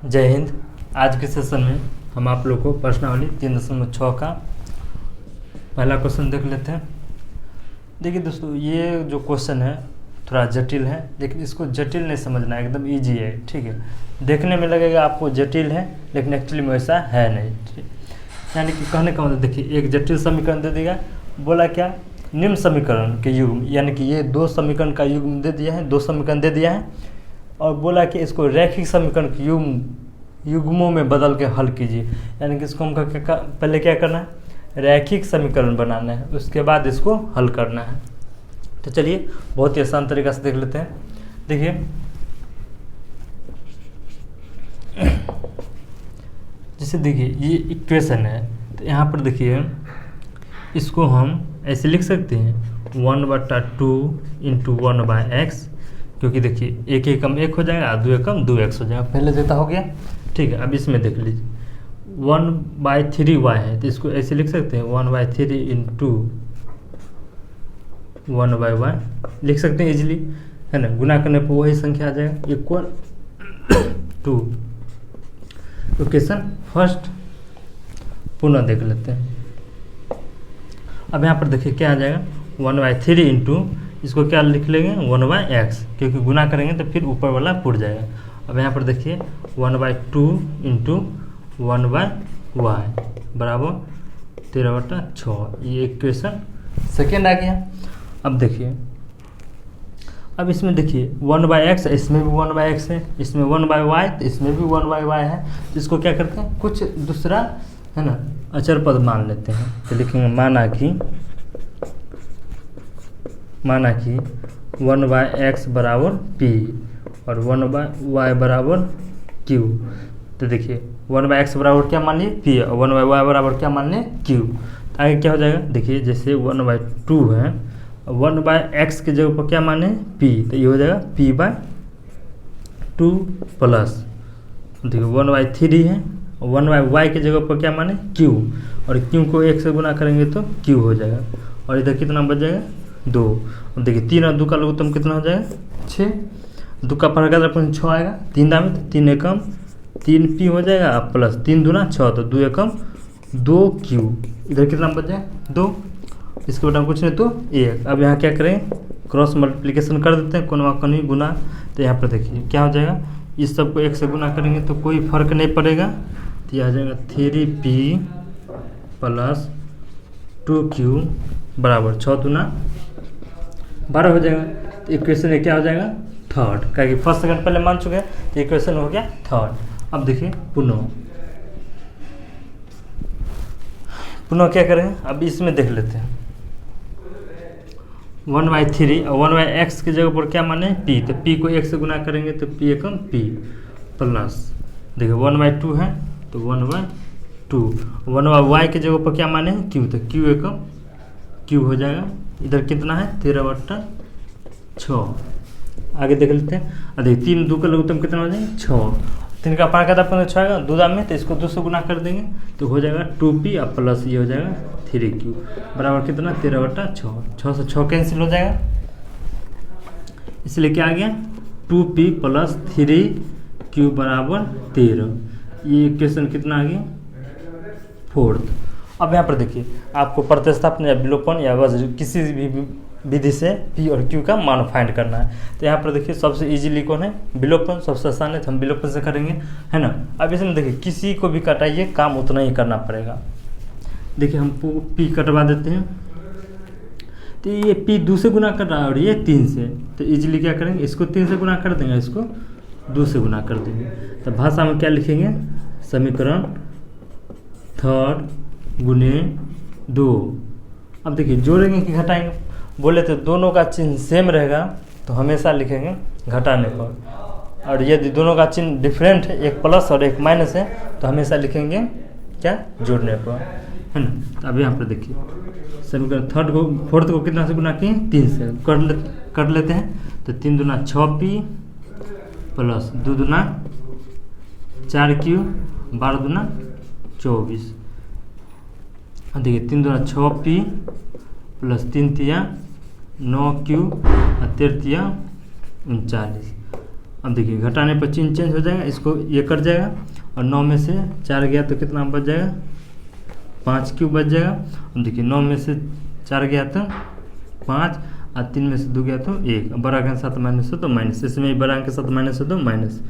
जय हिंद। आज के सेशन में हम आप लोग को प्रश्नावली 3.6 का पहला क्वेश्चन देख लेते हैं। देखिए दोस्तों, ये जो क्वेश्चन है थोड़ा जटिल है, लेकिन इसको जटिल नहीं समझना है, एकदम इजी है। ठीक है, देखने में लगेगा आपको जटिल है, लेकिन एक्चुअली में वैसा है नहीं। ठीक, यानी कि कहने का मतलब देखिए, एक जटिल समीकरण दे देगा, बोला क्या, निम्न समीकरण के युग्म, यानी कि ये दो समीकरण का युग्म दे दिया है, दो समीकरण दे दिया है, और बोला कि इसको रैखिक समीकरण के युग्मों में बदल के हल कीजिए। यानी कि इसको हमको पहले क्या करना है, रैखिक समीकरण बनाना है, उसके बाद इसको हल करना है। तो चलिए बहुत ही आसान तरीका से देख लेते हैं। देखिए, जैसे देखिए ये इक्वेशन है, तो यहाँ पर देखिए इसको हम ऐसे लिख सकते हैं 1/2 × 1/x, क्योंकि देखिए एक एकम 1 हो जाएगा, 2 एकम 2x हो जाएगा, पहले जैसा हो गया। ठीक है, अब इसमें देख लीजिए 1/3y है, तो इसको ऐसे लिख सकते हैं 1/3 × 1/y लिख सकते हैं इजीली, है ना। गुना करने पर वही संख्या आ जाएगा, इक्वल टू इक्वेशन फर्स्ट। पुनः देख लेते हैं। अब यहाँ पर देखिए क्या आ जाएगा, 1/3 × इसको क्या लिख लेंगे 1/x, क्योंकि गुना करेंगे तो फिर ऊपर वाला पुट जाएगा। अब यहाँ पर देखिए 1/2 × 1/y बराबर 13/6, ये इक्वेशन सेकेंड आ गया। अब देखिए, अब इसमें देखिए 1/x, इसमें भी 1/x है, इसमें 1/y, तो इसमें भी 1/y है। तो इसको क्या करते हैं, कुछ दूसरा है ना अचर पद मान लेते हैं। तो लिखेंगे माना कि 1/x बराबर p और 1/y बराबर q। तो देखिए 1/x बराबर क्या मान लिए p और 1/y बराबर क्या मान लिए q। तो आगे क्या हो जाएगा, देखिए जैसे 1/2 है, 1/x के जगह पर क्या माने p, तो ये हो जाएगा p/2 प्लस देखिए 1/3 है, 1/y के जगह पर क्या माने q, और q को 1 से गुना करेंगे तो q हो जाएगा, और इधर कितना बच जाएगा 2। अब देखिए 3 और 2 का लघुत्तम कितना हो जाएगा 6, 2 का फर्क अपन 6 आएगा, 3 दाम में 3 एकम 3p हो जाएगा, प्लस 3 दूना 6, तो 2 एकम 2q, इधर कितना बच जाएगा 2, इसके बटा कुछ नहीं तो 1। अब यहाँ क्या करें, क्रॉस मल्टीप्लिकेशन कर देते हैं, कोनवा कोनी गुना। तो यहाँ पर देखिए क्या हो जाएगा, इस सब को 1 से गुना करेंगे तो कोई फर्क नहीं पड़ेगा, तो यह आ जाएगा 3p प्लस 2q बराबर 6 दूना 12 हो जाएगा। तो इक्वेशन क्या हो जाएगा थर्ड, क्योंकि फर्स्ट सेकंड पहले मान चुके हैं, तो इक्वेशन हो गया थर्ड। अब देखिए पुनः क्या करें, अब इसमें देख लेते हैं 1/3 और 1/x की जगह पर क्या माने p, तो p को 1 से गुना करेंगे तो p एकम p प्लस देखिए 1/2 है तो 1/2, 1/y की जगह पर क्या माने q, तो q एकम q हो जाएगा, इधर कितना है 13/6। आगे देख लेते हैं। अरे 3 2 का लघुत्तम कितना हो जाएगा 6, 3 का पाँच का 15 आएगा, 2 दाम में, तो इसको 2 से गुना कर देंगे तो हो जाएगा 2p और प्लस ये हो जाएगा 3q बराबर कितना 13/6, 6 से 6 कैंसिल हो जाएगा, इसलिए क्या आ गया 2p प्लस 3q बराबर 13। ये इक्वेशन कितना आ गया फोर्थ। अब यहाँ पर देखिए आपको प्रतिस्थापन या विलोपन या वज्र किसी भी विधि से p और q का मान फाइंड करना है। तो यहाँ पर देखिए सबसे इजीली कौन है विलोपन, सबसे आसान है, तो हम विलोपन से करेंगे, है ना। अब इसमें देखिए किसी को भी कटाइए, काम उतना ही करना पड़ेगा। देखिए हम p कटवा देते हैं, तो ये p 2 से गुना कर रहा है और ये 3 से, तो इजीली क्या करेंगे, इसको 3 से गुना कर देंगे, इसको 2 से गुना कर देंगे। तो भाषा में क्या लिखेंगे, समीकरण थर्ड गुने 2। अब देखिए जोड़ेंगे कि घटाएंगे, बोले तो दोनों का चिन्ह सेम रहेगा तो हमेशा लिखेंगे घटाने पर, और यदि दोनों का चिन्ह डिफरेंट है, एक प्लस और एक माइनस है, तो हमेशा लिखेंगे क्या जोड़ने पर, है ना। अब यहाँ पर देखिए समीकरण थर्ड को फोर्थ को कितना से गुना किए 3 से कर लेते हैं, तो 3 दूना 6p प्लस 2 दूना 4q 12 दूना 24। देखिए 3 दूना 6p प्लस 3 तिया 9q और 13 तिया 39। अब देखिए घटाने पर चिन्ह चेंज हो जाएगा, इसको ये कट जाएगा और 9 में से 4 गया तो कितना बच जाएगा 5 क्यूब बच जाएगा। अब देखिए 9 में से 4 गया तो 5 और 3 में से 2 गया तो 1, बड़ा अंक के साथ माइनस हो तो माइनस, इसमें बड़ा अंक के साथ माइनस हो तो माइनस।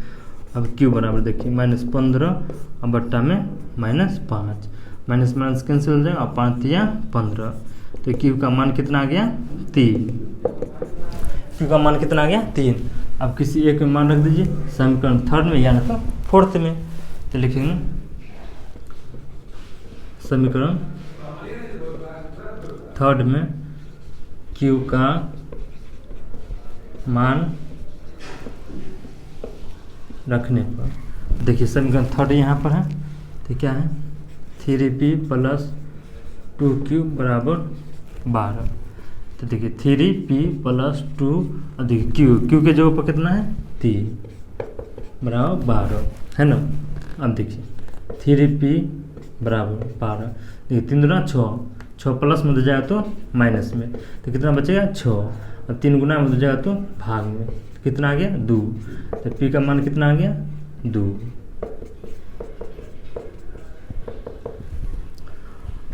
अब क्यू बराबर देखिए -15 और बट्टा में -5, माइनस माइनस कैंसिल हो जाएगा और 5 या 15, तो क्यू का मान कितना आ गया 3। क्यू का मान कितना आ गया 3। अब किसी एक में मान रख दीजिए समीकरण थर्ड में या ना तो फोर्थ में, तो लिखेंगे समीकरण थर्ड में क्यू का मान रखने पर, देखिए समीकरण थर्ड यहाँ पर है, तो क्या है 3p + 2q = 12। तो देखिए 3p + 2 और देखिए q के जगह पर कितना है 3 = 12 है ना। अब देखिए 3p = 12, देखिए 3 गुना 6 प्लस में हो जाएगा तो माइनस में, तो कितना बचेगा 6, और 3 गुना में हो जाएगा तो भाग में, कितना आ गया 2, तो p का मान कितना आ गया 2।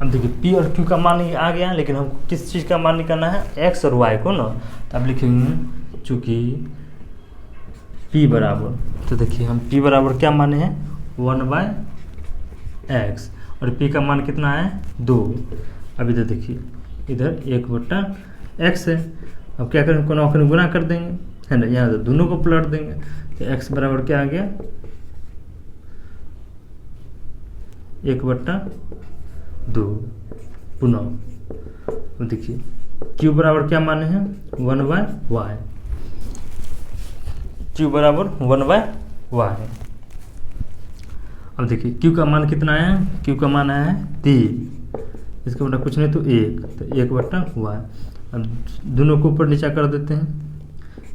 अब देखिए p और q का मान आ गया, लेकिन हमको किस चीज़ का मान निकालना है x और y को ना, तो अब लिखेंगे चूँकि p बराबर, तो देखिए हम p बराबर क्या माने हैं 1/x और p का मान कितना है 2। अब इधर देखिए इधर 1/x है, अब क्या करेंगे कोना कोना गुना कर देंगे है ना, यहाँ तो दोनों को पलट देंगे, तो x बराबर क्या आ गया 1/2 पुनः। देखिए q बराबर क्या माने हैं 1/y, q बराबर 1/y। अब देखिए q का मान कितना है, q का मान है 3, इसका मतलब कुछ नहीं तो 1, तो 1/y। अब दोनों को ऊपर नीचा कर देते हैं,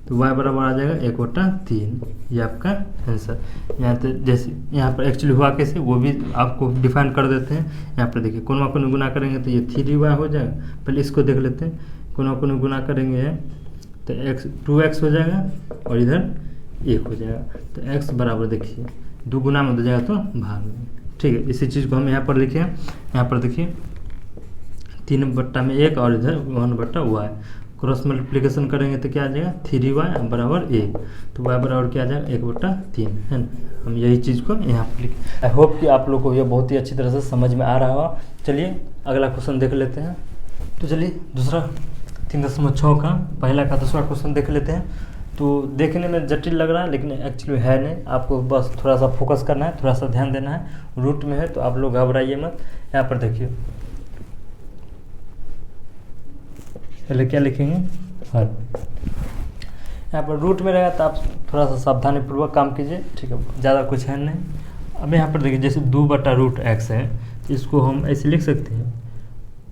तो y बराबर आ जाएगा 1/3, ये आपका आंसर। यहाँ तो जैसे यहाँ पर एक्चुअली हुआ कैसे वो भी आपको डिफाइन कर देते हैं। यहाँ पर देखिए कोना कोना गुना करेंगे तो ये 3y हो जाएगा, पहले इसको देख लेते हैं, कोना कोना गुना करेंगे तो x 2x हो जाएगा और इधर 1 हो जाएगा, तो x बराबर देखिए 2 गुना में हो जाएगा तो भाग में, ठीक है। इसी चीज़ को हम यहाँ पर लिखे, यहाँ पर देखिए 3/1 और इधर 1/y, क्रॉस मल्टीप्लिकेशन करेंगे तो क्या आ जाएगा 3y = 1, तो y बराबर क्या आ जाएगा 1/3 है ना। हम यही चीज़ को यहाँ पर लिखें। आई होप कि आप लोग को ये बहुत ही अच्छी तरह से समझ में आ रहा होगा। चलिए अगला क्वेश्चन देख लेते हैं। तो चलिए दूसरा 3.6 का पहला का दूसरा क्वेश्चन देख लेते हैं। तो देखने में जटिल लग रहा है लेकिन एक्चुअली है नहीं, आपको बस थोड़ा सा फोकस करना है, थोड़ा सा ध्यान देना है। रूट में है तो आप लोग घबराइए मत। यहाँ पर देखिए पहले क्या लिखेंगे हर, यहाँ पर रूट में रहेगा तो आप थोड़ा सा सावधानी पूर्वक काम कीजिए, ठीक है, ज़्यादा कुछ है नहीं। अब यहाँ पर देखिए जैसे 2/√x है, इसको हम ऐसे लिख सकते हैं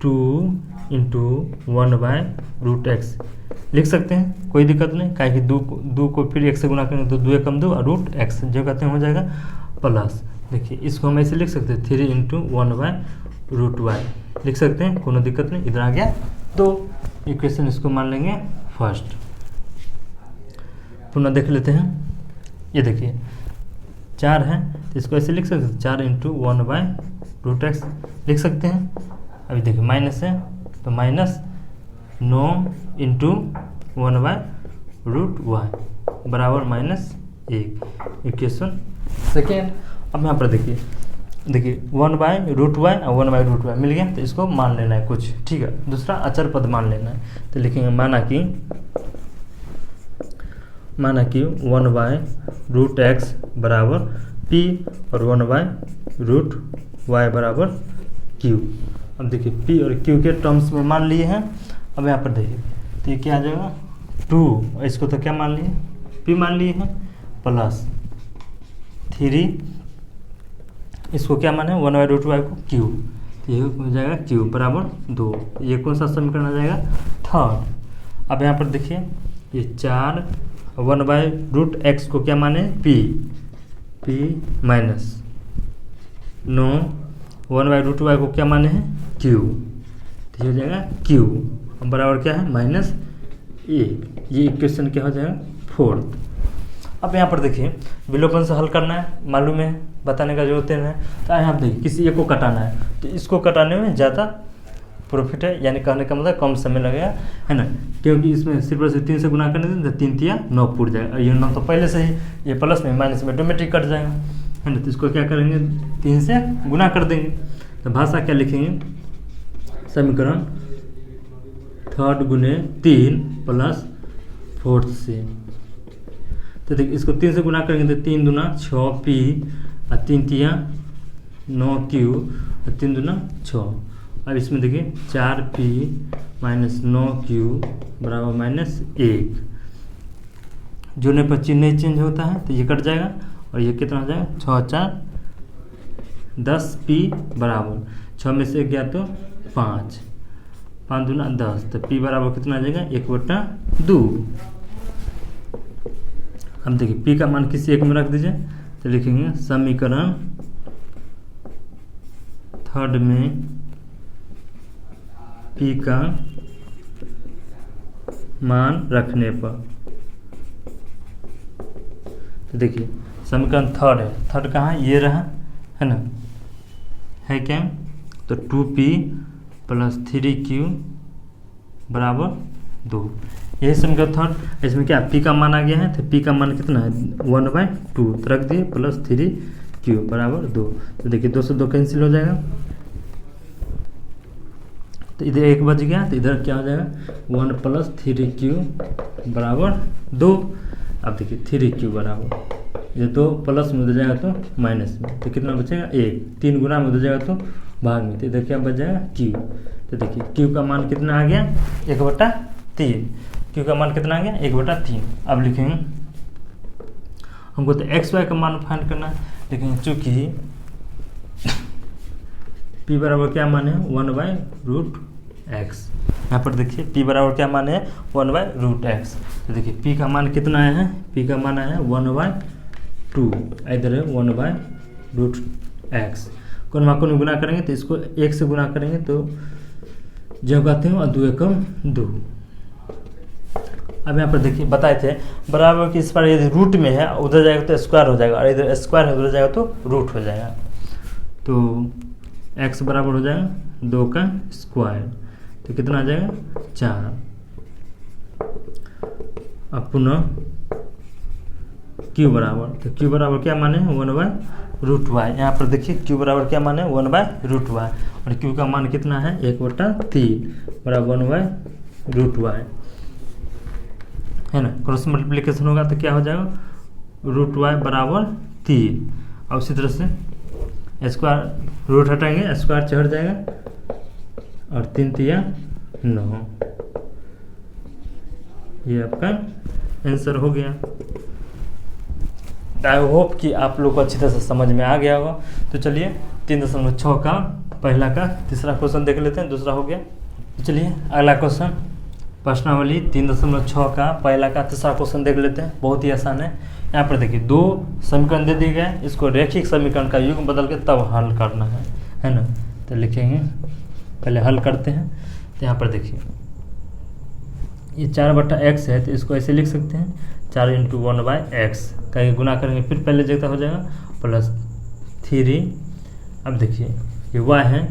2 × 1/√x लिख सकते हैं, कोई दिक्कत नहीं, काहे कि 2 को फिर 1 से गुना करेंगे तो 2 × 2 और √x जो कहते हैं हो जाएगा प्लस। देखिए इसको हम ऐसे लिख सकते हैं 3 × 1/√y लिख सकते हैं, कोनो दिक्कत नहीं। इधर आ गया तो इक्वेशन इसको मान लेंगे फर्स्ट। पुनः देख लेते हैं, ये देखिए 4 है तो इसको ऐसे लिख सकते हैं 4 × 1/√x लिख सकते हैं। अभी देखिए माइनस है तो -9 × 1/√y बराबर -1, इक्वेशन सेकेंड। अब यहाँ पर देखिए 1/√y और 1/√y मिल गया, तो इसको मान लेना है कुछ, ठीक है, दूसरा अचर पद मान लेना है। तो लिखेंगे माना कि 1/√x बराबर p और 1/√y बराबर q। अब देखिए p और q के टर्म्स में मान लिए हैं। अब यहाँ पर देखिए तो ये क्या आ जाएगा 2, इसको तो क्या मान लिए p मान लिए हैं, प्लस 3, इसको क्या माने 1/√y को q, तो ये हो जाएगा q बराबर 2। ये कौन सा समीकरण आ जाएगा थर्ड। अब यहाँ पर देखिए ये 4 1/√x को क्या माने p माइनस 9 1/√y को क्या माने हैं q, तो ये हो जाएगा q बराबर क्या है -1। ये इक्वेशन क्या हो जाएगा फोर्थ। अब यहाँ पर देखिए विलोपन से हल करना है, मालूम है, बताने का जरूरत नहीं है। तो यहाँ पर देखिए किसी एक को कटाना है, तो इसको कटाने में ज़्यादा प्रॉफिट है, यानी कहने का मतलब कम समय लगेगा, है ना, क्योंकि इसमें सिर्फ से 3 से गुना करने दें तो 3 तिया 9 फूट जाएगा। ये 9 तो पहले से ही, ये प्लस में माइनस में ऑटोमेटिक कट जाएगा, है ना। तो इसको क्या करेंगे, 3 से गुना कर देंगे। तो भाषा क्या लिखेंगे, समीकरण 3 गुने 3 प्लस 4 से। तो देखिए इसको 3 से गुना करेंगे तो 3 दूना 6 पी और 3 तिया 9 क्यू और 3 दूना 6। अब इसमें देखिए 4 पी माइनस 9 क्यू बराबर -1। जोड़ने पर चिन्ह नहीं चेंज होता है तो ये कट जाएगा, और ये कितना हो जाएगा 6 4 10 पी बराबर 6 में से 1 गया तो 5, 5 दूना 10, तो पी बराबर कितना आ जाएगा 1/2। अब देखिए पी का मान किसी एक में रख दीजिए, तो लिखेंगे समीकरण 3 में पी का मान रखने पर। तो देखिए समीकरण 3 है, 3 कहाँ ये रहा, है ना, है क्या, तो 2p + 3q बराबर 2। यही समीकरण 3। इसमें क्या p का मान आ गया है, तो p का मान कितना है 1/2, तो रख दिए + 3q बराबर 2। तो देखिए 2 से 2 कैंसिल हो जाएगा, तो इधर 1 बच गया, तो इधर क्या हो जाएगा 1 + 3q बराबर 2। अब देखिए 3q बराबर ये 2 प्लस में उधर जाएगा तो माइनस में, तो कितना बचेगा 1, 3 गुना में उधर जाएगा तो भाग में, तो इधर क्या बच जाएगा q। तो देखिए q का मान कितना आ गया 1/3, q का मान कितना आ गया 1/3। अब लिखेंगे हमको तो एक्स वाई का मान फाइंड करना है, लेकिन चूँकि p बराबर क्या मान है 1/√x। यहाँ पर देखिए p बराबर क्या मान है 1/√x। तो देखिए p का मान कितना आया है, p का मान आया है 1/2, इधर है 1/√x। कौन मा कौन गुना करेंगे तो इसको 1 से गुना करेंगे तो जो कहते हैं और 2 एकम 2। अब यहाँ पर देखिए बताए थे बराबर कि इस पर यदि रूट में है उधर जाएगा तो स्क्वायर हो जाएगा, और इधर स्क्वायर है उधर जाएगा तो रूट हो जाएगा। तो x बराबर हो जाएगा 2 का स्क्वायर, तो कितना आ जाएगा 4। अब पुनः q बराबर, तो q बराबर क्या माने 1/√y। यहाँ पर देखिए q बराबर क्या माने 1/√y, और q का मान कितना है 1/3 बराबर 1/√y, है ना। क्रॉस मल्टीप्लिकेशन होगा तो क्या हो जाएगा √y बराबर 3। और उसी तरह से स्क्वायर रूट हटाएंगे, स्क्वायर चढ़ जाएगा, और 3 तिया 9। ये आपका आंसर हो गया। आई होप कि आप लोग को अच्छी तरह से समझ में आ गया होगा। तो चलिए 3.6 का पहला का तीसरा क्वेश्चन देख लेते हैं, दूसरा हो गया। तो चलिए अगला क्वेश्चन प्रश्नावली 3.6 का पहला का तीसरा क्वेश्चन देख लेते हैं। बहुत ही आसान है। यहाँ पर देखिए 2 समीकरण दे दिए गए, इसको रैखिक समीकरण का युग्म बदल के तब हल करना है ना। तो लिखेंगे पहले हल करते हैं। तो यहाँ पर देखिए ये 4/x है, तो इसको ऐसे लिख सकते हैं 4 × 1/x का गुना करेंगे, फिर पहले जगह हो जाएगा +3। अब देखिए ये y है,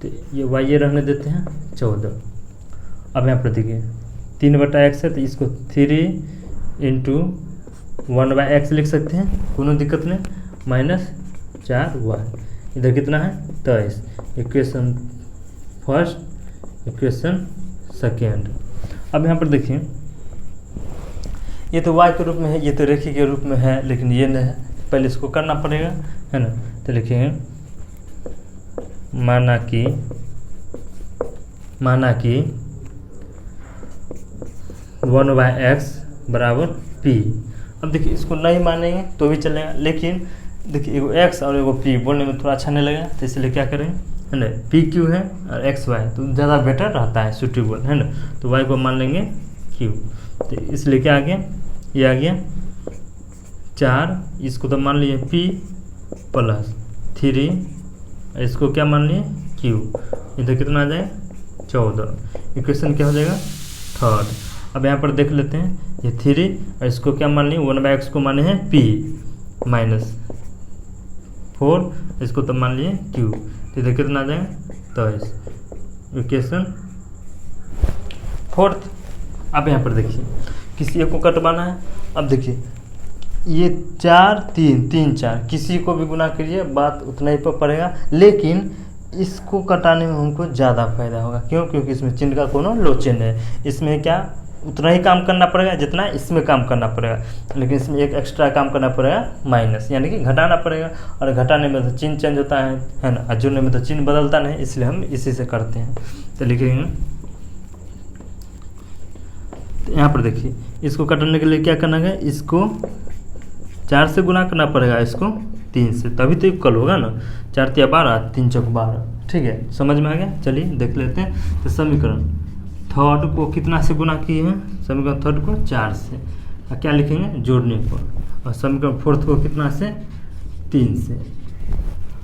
तो ये y ये रहने देते हैं 14। अब यहाँ पर देखिए 3/x है, तो इसको 3 × 1/x लिख सकते हैं, कोनो दिक्कत नहीं, -4y। इधर कितना है 23। Equation first, equation second. अब यहाँ पर देखिए ये तो y के रूप में है, ये तो रेखी के रूप में है, लेकिन ये नहीं है, पहले इसको करना पड़ेगा, है ना। तो लिखेंगे माना कि 1/x बराबर p। अब देखिए इसको नहीं मानेंगे तो भी चलेगा, लेकिन देखिए एगो x और एगो p बोलने में थोड़ा अच्छा नहीं लगेगा, तो इसलिए क्या करेंगे, है ना, p q है और x y तो ज़्यादा बेटर रहता है, सूटेबल, है ना। तो y को मान लेंगे q। तो इसलिए क्या आ गया, ये आ गया 4, इसको तो मान लिए p + 3, इसको क्या मान लिए q। इधर कितना आ जाएगा 14। इक्वेशन क्या हो जाएगा थर्ड। अब यहाँ पर देख लेते हैं ये 3 और इसको क्या मान लिए 1/x को माने हैं p माइनस 4, इसको तो मान लिए q, तो इधर कितना आ जाएगा 23। इक्वेशन 4। अब यहाँ पर देखिए किसी एक को कटवाना है। अब देखिए ये 4 3 3 4 किसी को भी गुना करिए बात उतना ही पर पड़ेगा, लेकिन इसको कटाने में हमको ज़्यादा फायदा होगा। क्यों? क्योंकि इसमें चिन्ह का कोनो लोचन है। इसमें क्या उतना ही काम करना पड़ेगा जितना इसमें काम करना पड़ेगा, लेकिन इसमें एक एक्स्ट्रा काम करना पड़ेगा माइनस, यानी कि घटाना पड़ेगा। और घटाने में तो चिन्ह चेंज होता है ना, और जोड़ने में तो चिन्ह बदलता नहीं, इसलिए हम इसी से करते हैं। तो लिखेंगे, तो यहाँ पर देखिए इसको काटने के लिए क्या करना है, इसको 4 से गुना करना पड़ेगा, इसको 3 से, तभी तो इक्वल होगा ना। 4 तिया 12, 3 चौक 12। ठीक है, समझ में आ गया। चलिए देख लेते हैं। तो समीकरण थर्ड को कितना से गुना किए हैं, समीकरण थर्ड को 4 से, और क्या लिखेंगे जोड़ने पर, और समीकरण फोर्थ को कितना से 3 से,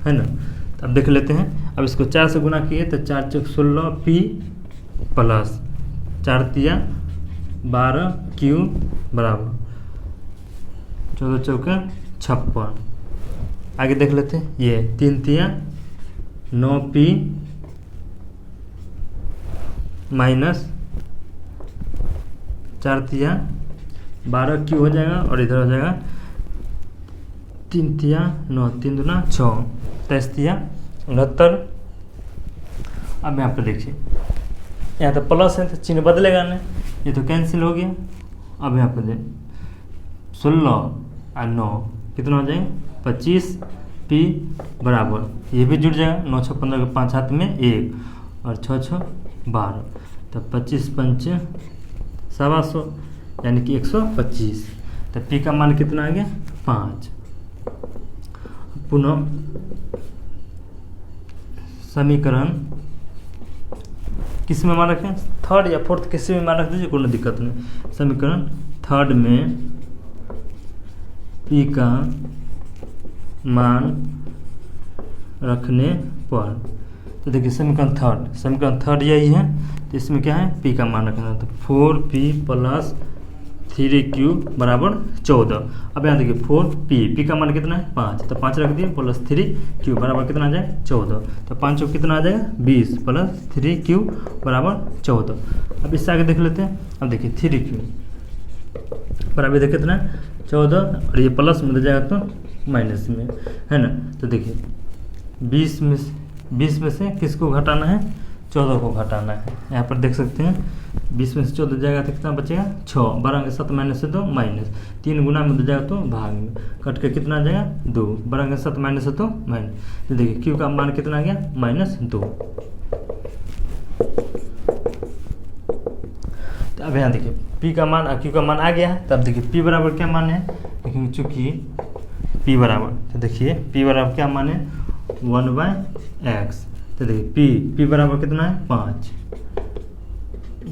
है ना। तो अब देख लेते हैं। अब इसको 4 से गुना किए तो 4 चौक 16 p प्लस 4 तिया 12 q बराबर 14 चौके 56। आगे देख लेते हैं। ये 3 तिया 9 p माइनस 4 तिया 12 q हो जाएगा, और इधर हो जाएगा 3 तिया 9 3 दूना 6 23 तिया 69। अब यहाँ पर देखिए यहाँ तो प्लस है तो चिन्ह बदलेगा नहीं, ये तो कैंसिल हो गया। अब यहाँ पर 16 और 9 कितना हो जाएगा 25 p बराबर, ये भी जुड़ जाएगा 9 6 15 के 5 हाथ में 1 और 6 6 12, तो 25 5 125, यानी कि 125। तो p का मान कितना आ गया 5। पुनः समीकरण किस में मान रखें, थर्ड या फोर्थ किसी में मान रख दीजिए, कोई दिक्कत नहीं। समीकरण थर्ड में p का मान रखने पर, तो देखिए समीकरण थर्ड यही है। तो इसमें क्या है p का मान रखना है, तो 4p प्लस 3q बराबर 14। अब यहाँ देखिए 4p का मान कितना है 5, तो 5 रख दिए प्लस 3q बराबर कितना आ जाएगा 14। तो 5 को कितना आ जाएगा 20 प्लस 3q बराबर 14। अब इससे आगे देख लेते हैं। अब देखिए 3q बराबर देखिए कितना 14, और ये प्लस में दे जाएगा तो माइनस में, है ना। तो देखिए 20 में से किसको घटाना है 14 को घटाना है। यहाँ पर देख सकते हैं 20 में से 14 जाएगा तो कितना बचेगा 6, 12 के 7 माइनस से 2 माइनस 3 गुना में दे जाएगा तो भाग में कट के कितना आ जाएगा 2, 12 के 7 माइनस से 2 माइनस। तो देखिए क्यू का मान कितना आ गया -2। तो अब यहाँ देखिए p का मान और q का मान आ गया है। तब देखिए p बराबर क्या मान है, लेकिन चूँकि p बराबर, तो देखिए p बराबर क्या मान है 1/x। तो देखिए p बराबर कितना है 5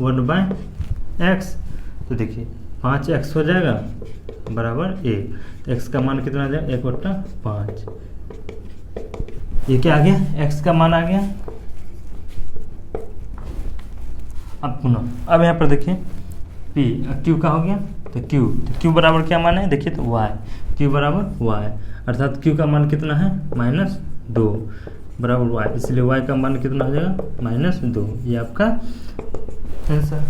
1/x। तो देखिए 5x हो जाएगा बराबर 1, तो x का मान कितना आ जाएगा 1/5। ये क्या आ गया x का मान आ गया। अब पुनः अब यहाँ पर देखिए p q का हो गया, तो q बराबर क्या मान है देखिए, तो y, q बराबर y, अर्थात q का मान कितना है -2 बराबर y, इसलिए y का मान कितना हो जाएगा -2। ये आपका आंसर।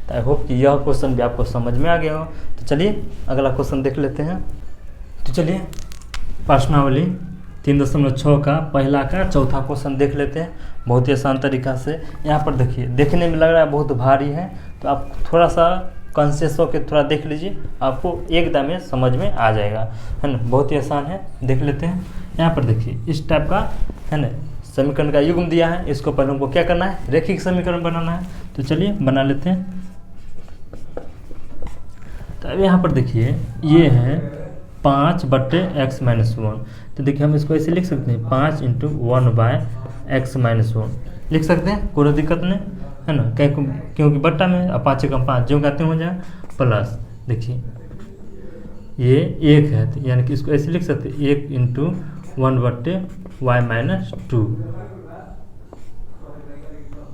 तो आई होप कि यह क्वेश्चन भी आपको समझ में आ गया हो। तो चलिए अगला क्वेश्चन देख लेते हैं। तो चलिए प्रश्नावली 3.6 का पहला का चौथा क्वेश्चन देख लेते हैं बहुत ही आसान तरीका से। यहाँ पर देखिए देखने में लग रहा है बहुत भारी है, तो आप थोड़ा सा कॉन्शियस होकर थोड़ा देख लीजिए, आपको एकदम में समझ में आ जाएगा, है ना। बहुत ही आसान है, देख लेते हैं। यहाँ पर देखिए इस टाइप का है ना समीकरण का युग्म दिया है, इसको पहले हमको क्या करना है रैखिक समीकरण बनाना है। तो चलिए बना लेते हैं। तो अब यहाँ पर देखिए ये है 5/x-1। तो देखिए हम इसको ऐसे लिख सकते हैं 5 × 1/x-1 लिख सकते हैं, कोई दिक्कत नहीं, है ना। क्योंकि बट्टा में 5 का 5 जो कहते हो जाए प्लस, देखिए ये 1 है, तो यानी कि इसको ऐसे लिख सकते हैं 1 × 1/y-2,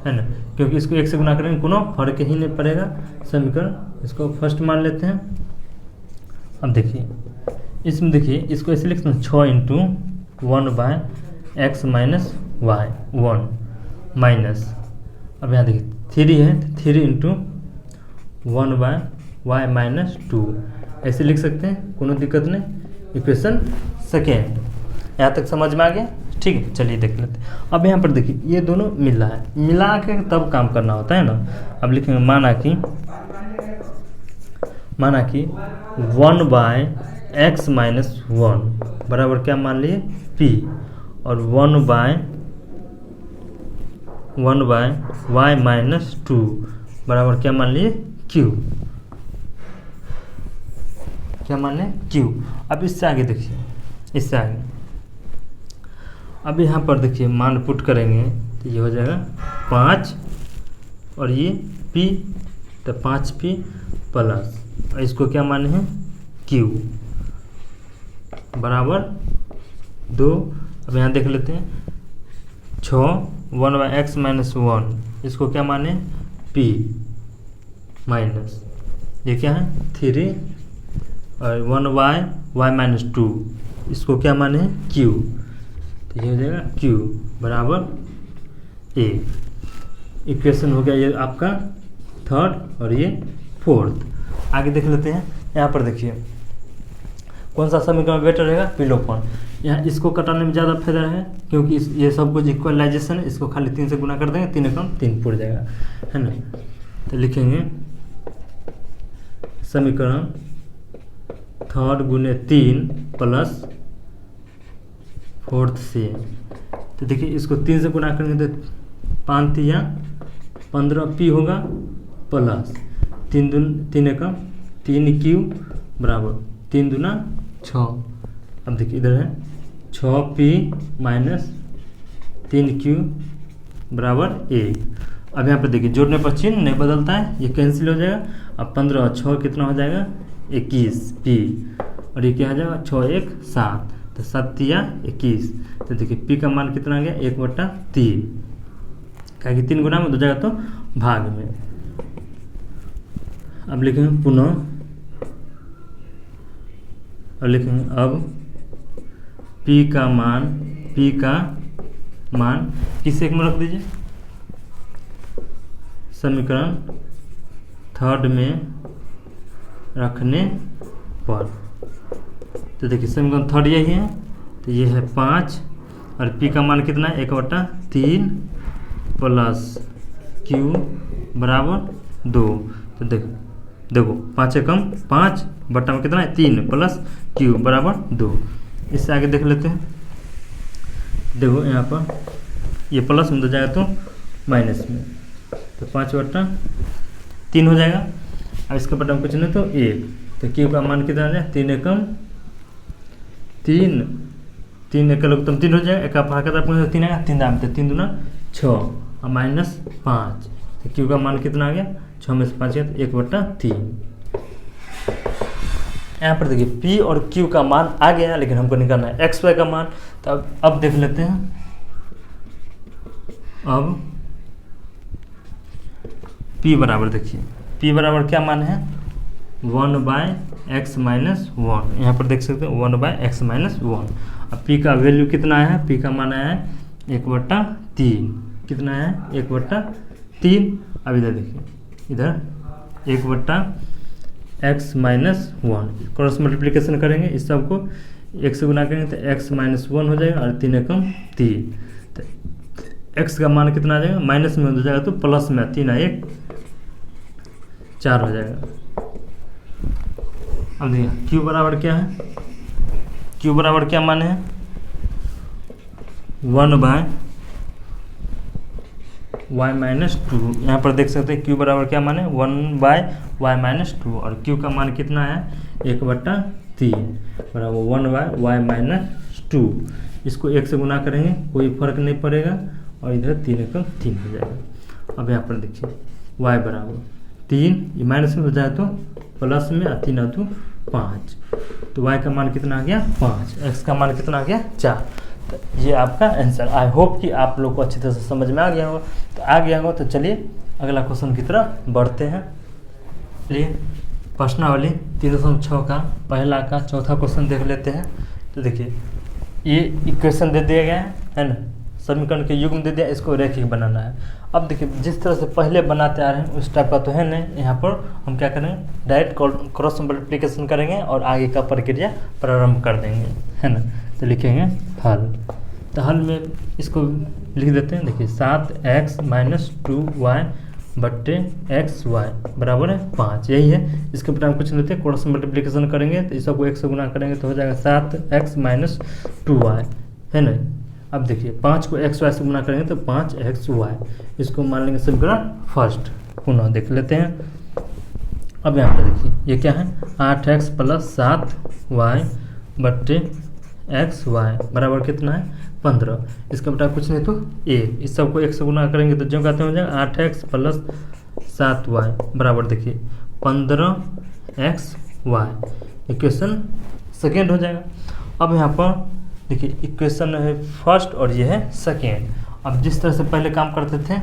है ना। क्योंकि इसको 1 से गुना करेंगे कोनो फर्क ही नहीं पड़ेगा समीकरण। इसको फर्स्ट मान लेते हैं। अब देखिए इसमें देखिए इसको ऐसे लिखते हैं 6 into 1/x minus Y 1 minus, अब यहाँ देखिए 3 है 3 इंटू 1/y माइनस 2 ऐसे लिख सकते हैं, कोनो दिक्कत नहीं। इक्वेशन सेकेंड यहाँ तक समझ में आ गया? ठीक है, चलिए देख लेते हैं। अब यहाँ पर देखिए ये दोनों मिला है, मिला के तब काम करना होता है ना। अब लिखेंगे माना कि 1/x माइनस 1 बराबर क्या मान लिए p, और 1/y माइनस 2 बराबर क्या मान लिए q, क्या मान लें q। अब इससे आगे देखिए, इससे आगे अब यहाँ पर देखिए मान पुट करेंगे तो ये हो जाएगा 5 और ये p, तो 5p प्लस, और इसको क्या माने हैं q बराबर 2। अब यहाँ देख लेते हैं 6 1/x माइनस 1 इसको क्या माने p माइनस, ये क्या है 3, और 1/y माइनस 2 इसको क्या माने q, तो ये हो जाएगा q बराबर a। इक्वेशन हो गया ये आपका थर्ड और ये फोर्थ। आगे देख लेते हैं। यहाँ पर देखिए कौन सा समीकरण बेटर रहेगा पिलोपन। यहाँ इसको कटाने में ज़्यादा फायदा है क्योंकि ये सब कुछ इक्वलाइजेशन है, इसको खाली 3 से गुना कर देंगे, 3 एकम 3 पुर जाएगा, है ना। तो लिखेंगे समीकरण थर्ड गुने 3 प्लस फोर्थ से। तो देखिए इसको 3 से गुना करेंगे तो 5 या 15p होगा प्लस 3 एकम 3q बराबर 3 दूना 6। अब देखिए इधर है 6p माइनस 3q बराबर a। अब यहाँ पर देखिए जोड़ने पर चिन्ह नहीं बदलता है, ये कैंसिल हो जाएगा। अब 15 और 6 कितना हो जाएगा 21p, और ये क्या हो जाएगा 6 1 7, तो 7 या 21। तो देखिए p का मान कितना आ गया 1/3, क्या 3 गुना में हो जाएगा तो भाग में। अब लिखेंगे पुनः, अब लिखेंगे अब p का मान किस एक में रख दीजिए, समीकरण थर्ड में रखने पर। तो देखिए समीकरण थर्ड यही है, तो ये है 5 और p का मान कितना है 1/3 प्लस q बराबर 2। तो देखो 5 एकम 5 बट्टा में कितना है 3 प्लस q बराबर 2। इससे आगे देख लेते हैं। देखो यहाँ पर ये प्लस में हो जाएगा तो माइनस में, तो 5/3 हो जाएगा। अब इसका बट्टा में कुछ नहीं तो 1, तो q का मान कितना आ जाएगा 3 एकम 3 एक उत्तम 3 हो जाएगा। एक भाग 3 आएगा, 3 दाम तो 3 दूना 6 और माइनस 5, तो q का मान कितना आ गया 6 में से 5 गया तो 1/3। यहाँ पर देखिए p और q का मान आ गया, लेकिन हमको निकालना है x y का मान। तो अब देख लेते हैं। अब p बराबर देखिए p बराबर क्या मान है 1/x माइनस 1, यहाँ पर देख सकते हैं 1/x माइनस 1। अब p का वैल्यू कितना है, p का मान आया है 1/3, कितना है 1/3। अब इधर देखिए इधर 1/x माइनस 1 क्रॉस मल्टीप्लिकेशन करेंगे, इस सब को 1 से गुना करेंगे तो x माइनस 1 हो जाएगा, और 3 एकम 3। तो x का मान कितना आ जाएगा माइनस में हो जाएगा तो प्लस में 3 और 1 4 हो जाएगा। अब देखिए q बराबर क्या है, q बराबर क्या मान है 1/y माइनस 2। यहाँ पर देख सकते हैं q बराबर क्या मान है 1/y माइनस 2, और q का मान कितना है 1/3 बराबर 1/y माइनस 2। इसको 1 से गुना करेंगे कोई फर्क नहीं पड़ेगा, और इधर 3 एकम 3 हो जाएगा। अब यहाँ पर देखिए y बराबर 3, ये माइनस में हो जाए तो प्लस में, 3 और 2 5, तो y का मान कितना आ गया 5, x का मान कितना आ गया 4। तो ये आपका आंसर। आई होप कि आप लोग को अच्छी तरह से समझ में आ गया होगा। तो आ गया होगा तो चलिए अगला क्वेश्चन की तरफ बढ़ते हैं। चलिए प्रश्नावली 3.6 का पहला का चौथा क्वेश्चन देख लेते हैं। तो देखिए ये इक्वेशन दे दिया गया है ना, समीकरण के युग्म दे दिया, इसको रैखिक बनाना है। अब देखिए जिस तरह से पहले बनाते आ रहे हैं उस टाइप का तो है नहीं, यहाँ पर हम क्या करेंगे डायरेक्ट क्रॉस मल्टीप्लिकेशन करेंगे और आगे का प्रक्रिया प्रारंभ कर देंगे, है ना। तो लिखेंगे हल। तो हल में इसको लिख देते हैं। देखिए 7x - 2y बट्टे एक्स वाई बराबर है 5, यही है। इसके ऊपर हम कुछ नहीं देते, क्रॉस मल्टीप्लिकेशन करेंगे तो इस सबको 1 से गुना करेंगे तो हो जाएगा 7x - 2y, है ना। अब देखिए 5 को एक्स वाई से गुना करेंगे तो 5xy, इसको मान लेंगे समीकरण फर्स्ट। पुनः देख लेते हैं। अब यहाँ पर देखिए ये क्या है 8x + 7y बट्टे एक्स वाई बराबर कितना है 15। इसका बेटा कुछ नहीं तो 1, इस सबको 1 से गुना करेंगे तो जो कहते हैं हो जाएगा 8x + 7y बराबर देखिए 15xy। इक्वेशन सेकेंड हो जाएगा। अब यहाँ पर देखिए इक्वेशन है फर्स्ट और ये है सेकेंड। अब जिस तरह से पहले काम करते थे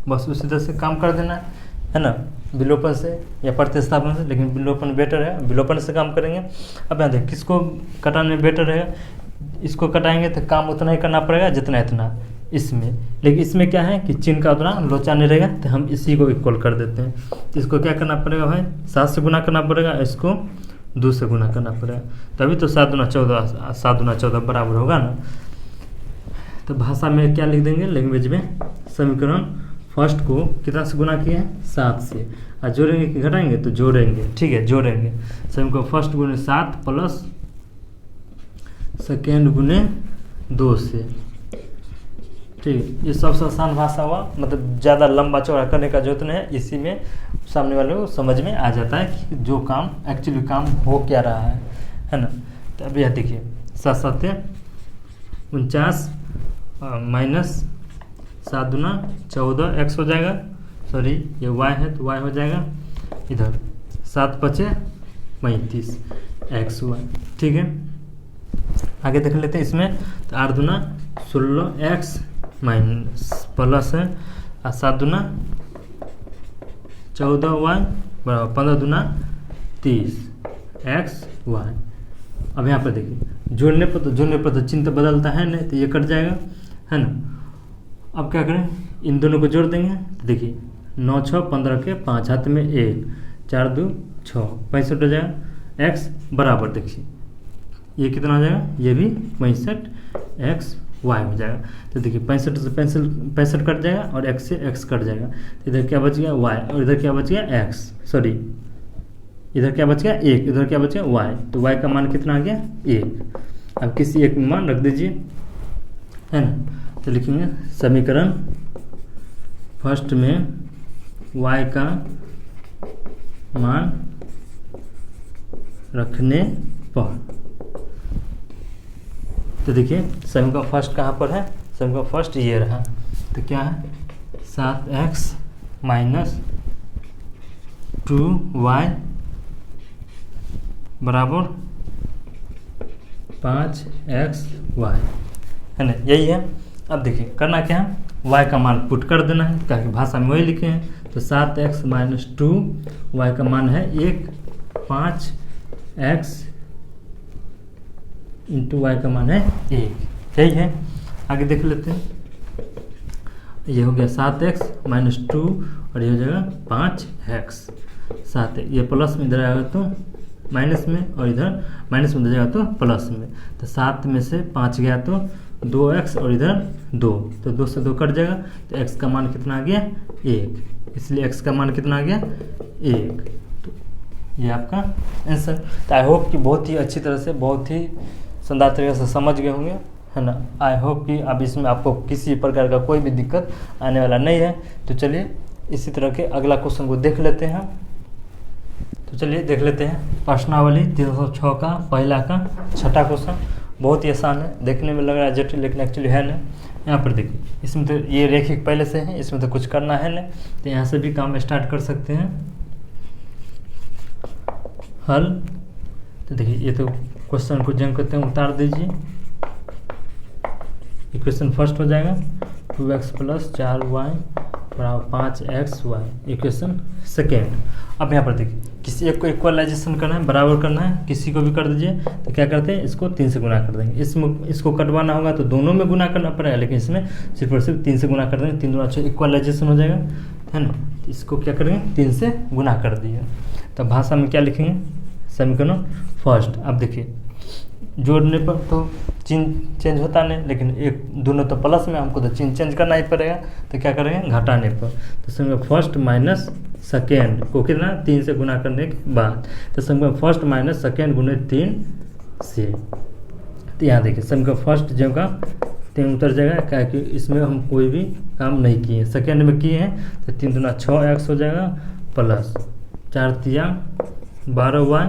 बस उसी तरह से काम कर देना है ना, विलोपन से या प्रतिस्थापन से, लेकिन विलोपन बेटर है, विलोपन से काम करेंगे। अब यहाँ देखिए किसको कटाने बेटर है, इसको कटाएंगे तो काम उतना ही करना पड़ेगा जितना इतना इसमें, लेकिन इसमें क्या है कि चिन्ह का उतना लोचा नहीं रहेगा तो हम इसी को इक्वल कर देते हैं। इसको क्या करना पड़ेगा भाई 7 से गुना करना पड़ेगा, इसको 2 से गुना करना पड़ेगा, तभी तो 7 दूना 14 7 दूना 14 बराबर होगा ना। तो भाषा में क्या लिख देंगे, लैंग्वेज में समीकरण फर्स्ट को कितना से गुना किए हैं 7 से, और जोड़ेंगे कि घटाएंगे तो जोड़ेंगे, ठीक है जोड़ेंगे। समीकरण फर्स्ट गुने 7 प्लस सेकेंड गुने 2 से, ठीक। ये सबसे आसान भाषा हुआ, मतलब ज़्यादा लंबा चौड़ा करने का जरूरत नहीं है, इसी में सामने वाले को समझ में आ जाता है कि जो काम एक्चुअली काम हो क्या रहा है ना। तो अब यह देखिए 7 7 49 माइनस 7 दूना 14 एक्स हो जाएगा, सॉरी ये y है तो y हो जाएगा इधर 7 5 35 एक्स वाई, ठीक है। आगे देख लेते हैं इसमें। तो 8 दूना 16 एक्स माइनस प्लस है 7 दूना 14 वाई बराबर 15 दूना 30 एक्स वाई। अब यहाँ पर देखिए जोड़ने पर तो चिन्ह तो बदलता है नहीं, तो ये कट जाएगा, है ना। अब क्या करें इन दोनों को जोड़ देंगे। तो देखिए 9 6 15 के 5 हाथ में 1 4 2 6 65 हो जाएगा एक्स बराबर देखिए ये कितना हो जाएगा, ये भी 65 एक्स वाई हो जाएगा। तो देखिए 65 से 65 कट जाएगा और x से x कट जाएगा, तो इधर क्या बच गया y और इधर क्या बच गया x, सॉरी इधर क्या बच गया 1, इधर क्या बच गया y। तो y का मान कितना आ गया 1। अब किसी एक में मान रख दीजिए, है ना। तो लिखेंगे समीकरण फर्स्ट में y का मान रखने पर, तो देखिए समीकरण फर्स्ट कहाँ पर है, समीकरण फर्स्ट ये रहा। तो क्या है 7x माइनस 2y बराबर 5xy, है ना, यही है। अब देखिए करना क्या है y का मान पुट कर देना है, क्या भाषा में वही लिखे हैं। तो 7x माइनस 2 y का मान है 1, 5x इंटू वाई का मान है 1, यही है। आगे देख लेते हैं। ये हो गया 7x माइनस 2 और ये हो जाएगा 5x 7, ये प्लस में इधर आएगा तो माइनस में और इधर माइनस में इधर जाएगा तो प्लस में। तो 7 में से 5 गया तो 2x और इधर 2, तो 2 से 2 कट जाएगा। तो x का मान कितना आ गया 1, इसलिए x का मान कितना आ गया 1। तो ये आपका आंसर। तो आई होप कि बहुत ही अच्छी तरह से बहुत ही शानदार तरीके से समझ गए होंगे, है ना। आई होप कि अब इसमें आपको किसी प्रकार का कोई भी दिक्कत आने वाला नहीं है। तो चलिए इसी तरह के अगला क्वेश्चन को देख लेते हैं। तो चलिए देख लेते हैं प्रश्नावली 306 का पहला का छठा क्वेश्चन। बहुत ही आसान है, देखने में लग रहा है जटिल लेकिन एक्चुअली है नहीं। यहाँ पर देखिए इसमें तो ये रेखिक पहले से है, इसमें तो कुछ करना है नहीं, तो यहाँ से भी काम स्टार्ट कर सकते हैं। हल। तो देखिए ये तो क्वेश्चन को जंग करते हैं उतार दीजिए। इक्वेशन फर्स्ट हो जाएगा 2x प्लस 4y बराबर 5xy इक्वेशन सेकेंड। अब यहाँ पर देखिए किसी एक को इक्वलाइजेशन करना है, बराबर करना है, किसी को भी कर दीजिए तो क्या करते हैं, इसको 3 से गुना कर देंगे। इसमें इसको कटवाना होगा तो दोनों में गुना करना पड़ेगा, लेकिन इसमें सिर्फ और सिर्फ 3 से गुना कर देंगे। 3 दूना 6 इक्वलाइजेशन हो जाएगा, है ना। इसको क्या करेंगे, 3 से गुना कर दिए। तब भाषा में क्या लिखेंगे, समीकरण फर्स्ट। अब देखिए जोड़ने पर तो चिन्ह चेंज होता नहीं, लेकिन एक दोनों तो प्लस में, हमको तो चिन्ह चेंज करना ही पड़ेगा। तो क्या करेंगे, घटाने पर तो समीकरण फर्स्ट माइनस सेकेंड को कितना 3 से गुना करने के बाद, तो समीकरण फर्स्ट माइनस सेकेंड गुने 3 से। तो यहाँ देखिए समीकरण फर्स्ट जगह 3 उतर जाएगा, क्या कि इसमें हम कोई भी काम नहीं किए, सेकेंड में किए हैं। तो 3 दूना 6x हो जाएगा प्लस 4 तिया 12y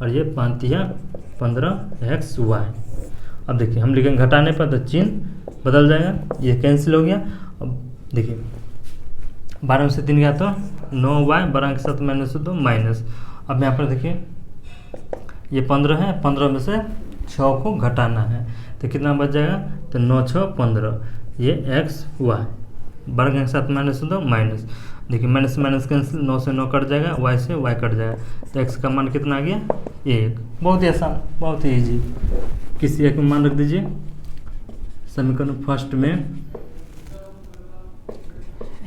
और ये 5 तिया 15xy। अब देखिए हम लिखेंगे घटाने पर तो चिन्ह बदल जाएगा, ये कैंसिल हो गया। अब देखिए 12 में से 3 गया तो 9y, 12 के साथ -2 माइनस। अब यहाँ पर देखिए ये 15 है, 15 में से 6 को घटाना है तो कितना बच जाएगा, तो 9 6 15, ये xy, 12 के साथ -2 माइनस। देखिए माइनस माइनस कैंसिल, 9 से 9 कट जाएगा, y से y कट जाएगा, तो x का मान कितना आ गया 1। बहुत ही आसान, बहुत ही ईजी। किसी एक में मान रख दीजिए। समीकरण फर्स्ट में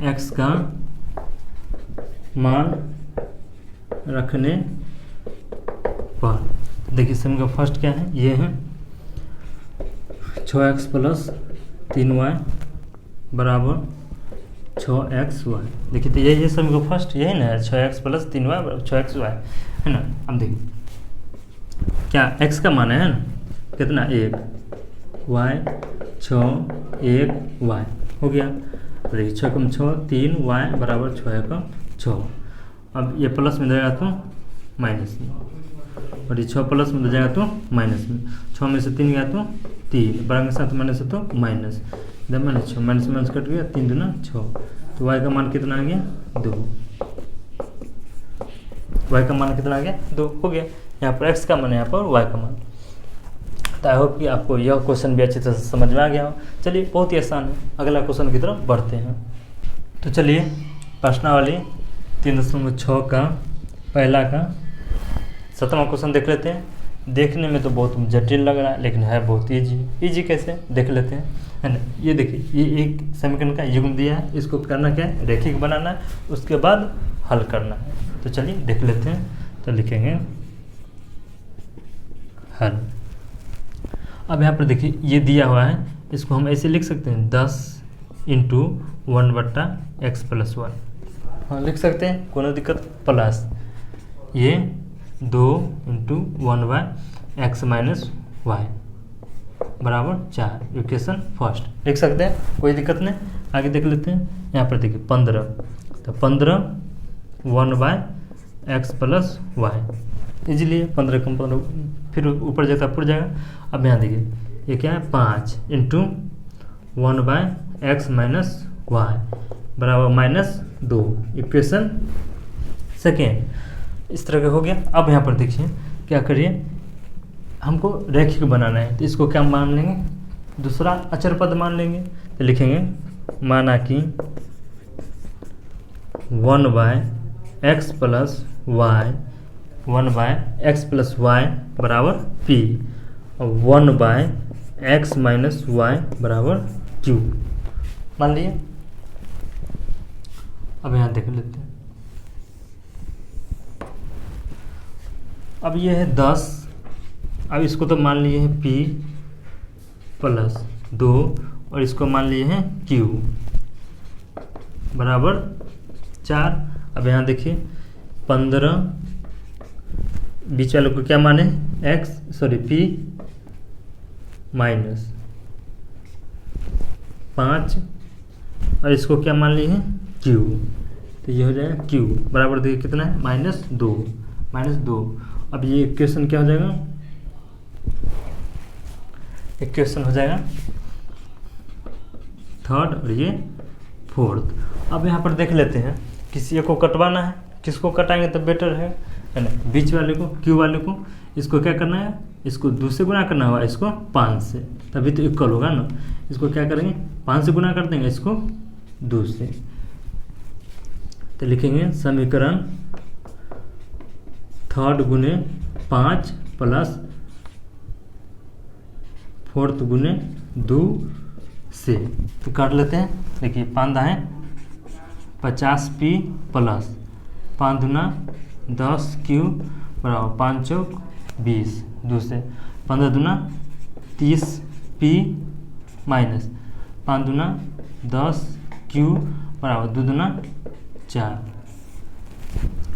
x का मान रखने पर देखिए समीकरण फर्स्ट क्या है, ये है 6x प्लस 3y बराबर 6xy। देखिए तो यही है समीकरण फर्स्ट, यही ना 6x प्लस 3y बराबर 6xy, है ना। अब देखिए क्या x का मान है ना कितना 1, y 6 1 y हो गया। देखिए 6 कम 6 3 y बराबर 6 कम 6। अब ये प्लस में जाएगा तो माइनस में, और ये 6 प्लस में जाएगा तो माइनस में। 6 में से 3 गया तो 3, 12 के साथ माइनस है तो माइनस, इधर माइनस 6, माइनस माइनस कट गया, 3 दूना 6। तो y का मान कितना आ गया 2, y का मान कितना आ गया 2 हो गया। यहाँ पर x का मान, यहाँ पर y का मान। तो आई होप कि आपको यह क्वेश्चन भी अच्छी तरह से समझ में आ गया हो। चलिए बहुत ही आसान है, अगला क्वेश्चन की तरफ बढ़ते हैं। तो चलिए प्रश्नावली 3.6 का पहला का 7वां क्वेश्चन देख लेते हैं। देखने में तो बहुत जटिल लग रहा है, लेकिन है बहुत ईजी। ईजी कैसे देख लेते हैं, है ना। ये देखिए ये एक समीकरण का युग्म दिया है, इसको करना क्या है, रैखिक बनाना है, उसके बाद हल करना है। तो चलिए देख लेते हैं। तो लिखेंगे हल। अब यहाँ पर देखिए ये दिया हुआ है, इसको हम ऐसे लिख सकते हैं 10 × 1/x + 1। हाँ लिख सकते हैं, कोनो दिक्कत, प्लस ये 2 × 1/x - y बराबर 4 इक्वेशन फर्स्ट लिख सकते हैं, कोई दिक्कत नहीं। आगे देख लेते हैं। यहाँ पर देखिए 15, तो 15 1/x + y इजीली 15 कम 15 फिर ऊपर जाता पुर जाएगा। अब यहाँ देखिए ये क्या है 5 × 1/x - y बराबर -2 इक्वेशन सेकेंड। इस तरह का हो गया। अब यहाँ पर देखिए क्या करिए, हमको रैखिक बनाना है, तो इसको क्या मान लेंगे, दूसरा अचर पद मान लेंगे। तो लिखेंगे माना कि 1/x + y 1/x + y बराबर p और 1/x - y बराबर q मान लिए। अब यहाँ देख लेते हैं। अब ये है 10, अब इसको तो मान लिए हैं p + 2 और इसको मान लिए हैं q बराबर 4। अब यहाँ देखिए 15 बीच वाले को क्या माने p -5 और इसको क्या मान लिए हैं q, तो ये हो जाएगा q बराबर देखिए कितना है -2। अब ये इक्वेशन क्या हो जाएगा, इक्वेशन हो जाएगा थर्ड और ये फोर्थ। अब यहाँ पर देख लेते हैं, किसी एक को कटवाना है, किसको कटाएंगे तो बेटर है ना, बीच वाले को क्यू वाले को। इसको क्या करना है, इसको 2 से गुना करना होगा, इसको 5 से, तभी तो इक्वल होगा ना। इसको क्या करेंगे 5 से गुना कर देंगे, इसको 2 से। तो लिखेंगे समीकरण थर्ड गुने 5 प्लस फोर्थ गुने 2 से। तो काट लेते हैं। देखिए 5 दाएँ 50p प्लस 5 दूना 10q बराबर 5 चौक 20, 2 से 15 दूना 30p माइनस 5 दूना 10q बराबर 2 दूना 4।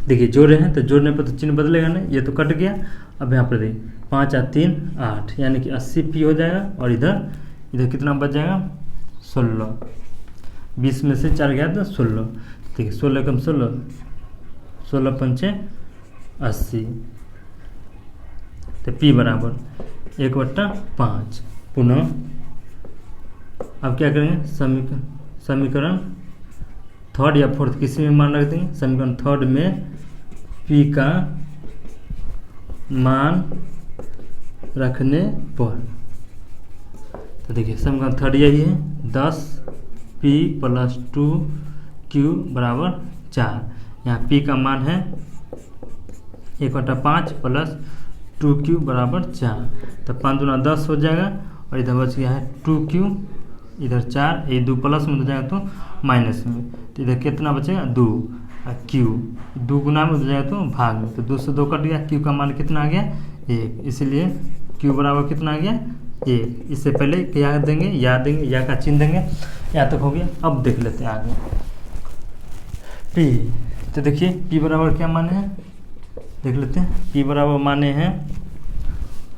देखिए जोड़ रहे हैं तो जोड़ने पर तो चिन्ह बदलेगा नहीं, ये तो कट गया। अब यहाँ पर देखिए 5 और 3 8 यानी कि 80p हो जाएगा, और इधर कितना बच जाएगा 16। 20 में से 4 गया तो 16। ठीक है 16 कम 16, 16 पंचे 80। तो p बराबर 1/5। पुनः अब क्या करेंगे समीकरण थर्ड या फोर्थ किसी में मान रख देंगे। समीकरण थर्ड में p का मान रखने पर, तो देखिए समीकरण थर्ड यही है 10p प्लस 2q बराबर 4। यहाँ p का मान है 1/5 प्लस 2q बराबर 4। तो 5 दूना 10 हो जाएगा, और इधर बच गया है 2q, इधर 4, ये 2 प्लस में हो जाएगा तो माइनस में। तो इधर कितना बचेगा 2, और q 2 गुना में हो जाएगा तो भाग में। तो 2 से 2 कट गया, q का मान कितना आ गया 1, इसलिए q बराबर कितना आ गया 1। इससे पहले क्या देंगे या का चिन्ह देंगे। यहाँ तक हो गया। अब देख लेते हैं आगे p। तो देखिए p बराबर क्या माने हैं, देख लेते हैं। p बराबर माने हैं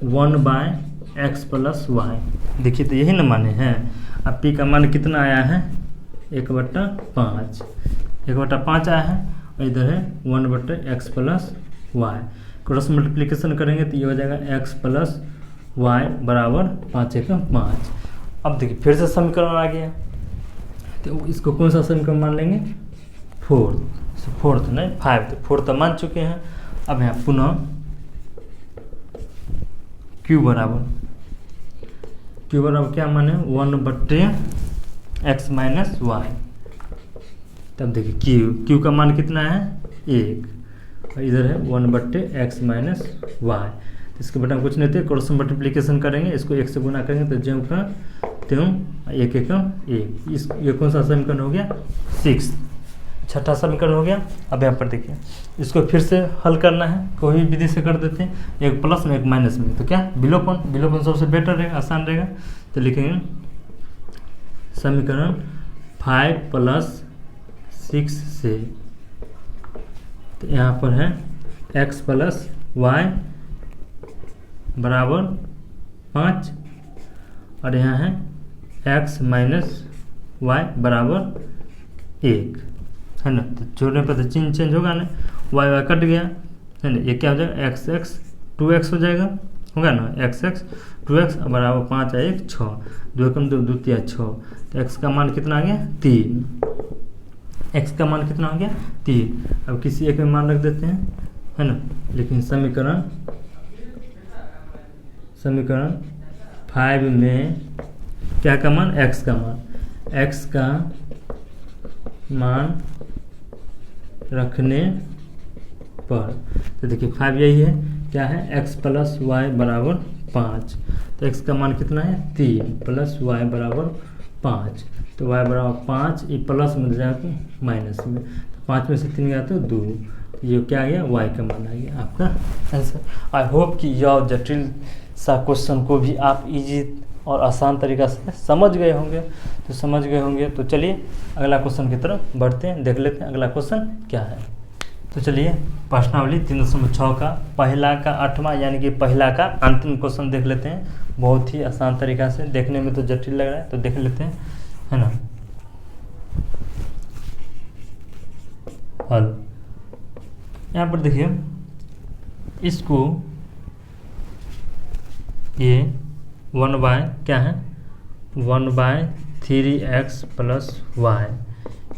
1/x प्लस वाई। देखिए तो यही ना माने हैं। अब p का मान कितना आया है 1/5, 1/5 आया है, और इधर है 1/x plus Y. Cross multiplication करेंगे तो ये हो जाएगा x प्लस वाई बराबर 5 एकम 5। अब देखिए फिर से समीकरण आ गया, तो इसको कौन सा समीकरण मान लेंगे फोर्थ नहीं 5। तो फोर्थ मान चुके हैं। अब यहाँ पुनः q बराबर क्या माने 1/x माइनस वाई। तब देखिए q का मान कितना है 1, और इधर है 1/x माइनस वाई। तो इसके बटन कुछ नहीं थे, क्रॉस मल्टीप्लिकेशन करेंगे, इसको 1 से गुना करेंगे तो ज्यों का त्यों 1 एकम 1। ये कौन सा समीकरण हो गया 6, छठा समीकरण हो गया। अब यहाँ पर देखिए इसको फिर से हल करना है, कोई भी विधि से कर देते हैं, एक प्लस में एक माइनस में। तो क्या विलोपन सबसे बेटर रहेगा, आसान रहेगा। तो लिखेंगे समीकरण 5 प्लस 6 से, तो यहाँ पर है x प्लस वाई बराबर 5, और यहाँ है x माइनस वाई बराबर 1, है ना। तो जोड़ने पर तो चिन्ह चेंज होगा ना, वाई कट गया, है ना। ये क्या हो जाएगा x 2x हो जाएगा, होगा ना x 2x बराबर 5 और 1 6, 2 एकम 2 2 3 6। तो x का मान कितना आ गया 3, x का मान कितना हो गया 3। अब किसी एक में मान रख देते हैं, है ना। लेकिन समीकरण 5 में क्या का मान x का मान रखने पर, तो देखिए 5 यही है, क्या है x प्लस वाई बराबर 5। तो x का मान कितना है 3 प्लस वाई बराबर 5। तो y बराबर 5, ये प्लस में जाए तो माइनस में, तो 5 में से 3 गया तो 2। तो ये क्या आ गया y का मान आ गया आपका आंसर। आई होप कि यह जटिल सा क्वेश्चन को भी आप इजी और आसान तरीका से समझ गए होंगे। तो चलिए अगला क्वेश्चन की तरफ बढ़ते हैं, देख लेते हैं अगला क्वेश्चन क्या है। तो चलिए प्रश्नावली 3.6 का पहला का 8वां यानी कि पहला का अंतिम क्वेश्चन देख लेते हैं। बहुत ही आसान तरीका से, देखने में तो जटिल लग रहा है, तो देख लेते हैं, है ना। हल यहाँ पर देखिए, इसको ये 1/, क्या है 1/3x प्लस वाई।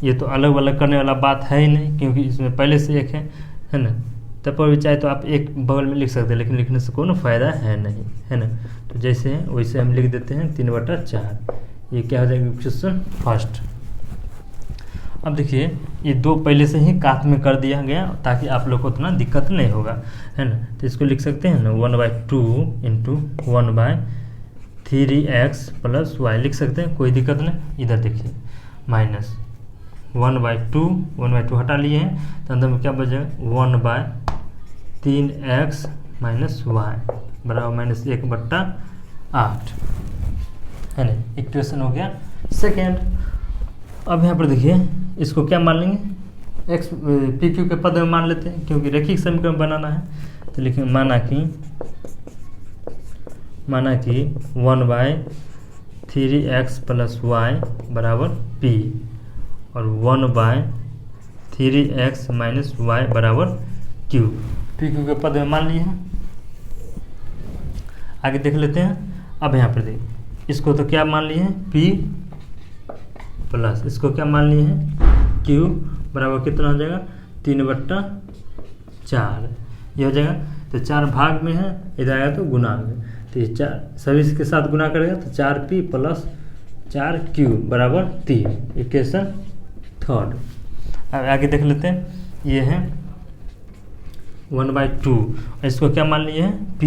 ये तो अलग अलग करने वाला बात है ही नहीं, क्योंकि इसमें पहले से एक है ना। तब पर भी चाहे तो आप एक बगल में लिख सकते हैं, लेकिन लिखने से कोई फ़ायदा है नहीं, है ना। तो जैसे है वैसे हम लिख देते हैं 3/4। ये क्या हो जाएगा इक्वेशन फर्स्ट। अब देखिए ये दो पहले से ही काट में कर दिया गया ताकि आप लोग को उतना दिक्कत नहीं होगा, है ना। तो इसको लिख सकते हैं ना 1/2 इंटू 1/3x प्लस वाई लिख सकते हैं, कोई दिक्कत नहीं। इधर देखिए माइनस 1/2 हटा लिए हैं तो अंदर में क्या बचेगा 1/3x माइनस वाई बराबर -1/8, है ना। इक्वेशन हो गया सेकेंड। अब यहाँ पर देखिए इसको क्या मान लेंगे एक्स पी क्यू के पद में मान लेते हैं क्योंकि रैखिक समीकरण बनाना है। तो लिखेंगे माना कि 1/3x प्लस वाई बराबर पी और 1/3x माइनस वाई बराबर क्यू। पी क्यू के पद में मान लिए हैं। आगे देख लेते हैं। अब यहाँ पर देखिए इसको तो क्या मान लिए हैं पी प्लस इसको क्या मान लिए हैं क्यू बराबर कितना हो जाएगा 3/4 ये हो जाएगा। तो 4 भाग में है, इधर आएगा तो गुना में, तो ये 4 सभी के साथ गुना करेगा तो 4p प्लस 4q बराबर 3, इक्वेशन थर्ड। अब आगे देख लेते हैं। ये है 1/2 इसको क्या मान लिए हैं p,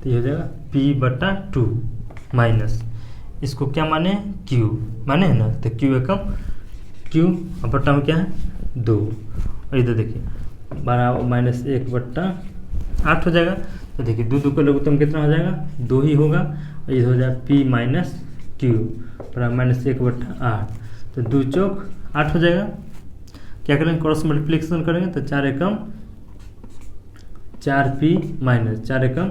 तो ये हो जाएगा p/2 माइनस इसको क्या माने q माने है ना, तो q एकम q और बट्टा में क्या है 2 और इधर देखिए बराबर -1/8 हो जाएगा। तो देखिए 2 का लघुत्तम कितना हो जाएगा 2 ही होगा और इधर हो जाएगा p माइनस q बराबर -1/8, तो 2 चौक 8 हो जाएगा। क्या करेंगे क्रॉस मल्टीप्लिकेशन करेंगे तो 4 एकम 4p माइनस 4 एकम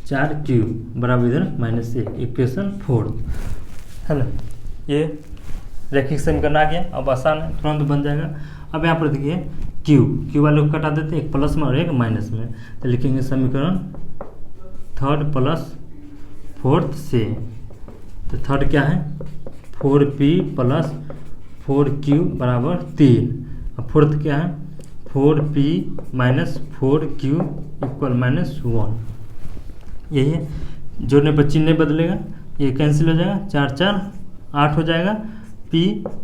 4q बराबर इधर -1, इक्वेशन 4, है ना। ये रैखिक समीकरण आ गया। अब आसान है, तुरंत बन जाएगा। अब यहाँ पर देखिए क्यू वाले को कटा देते हैं, एक प्लस में और एक माइनस में, तो लिखेंगे समीकरण थर्ड प्लस फोर्थ से। तो थर्ड क्या है 4p प्लस 4q बराबर 3, और फोर्थ क्या है 4p माइनस 4q इक्वल -1। यही है, जोड़ने पर चिन्ह बदलेगा, ये कैंसिल हो जाएगा, 4 4 8 हो जाएगा। p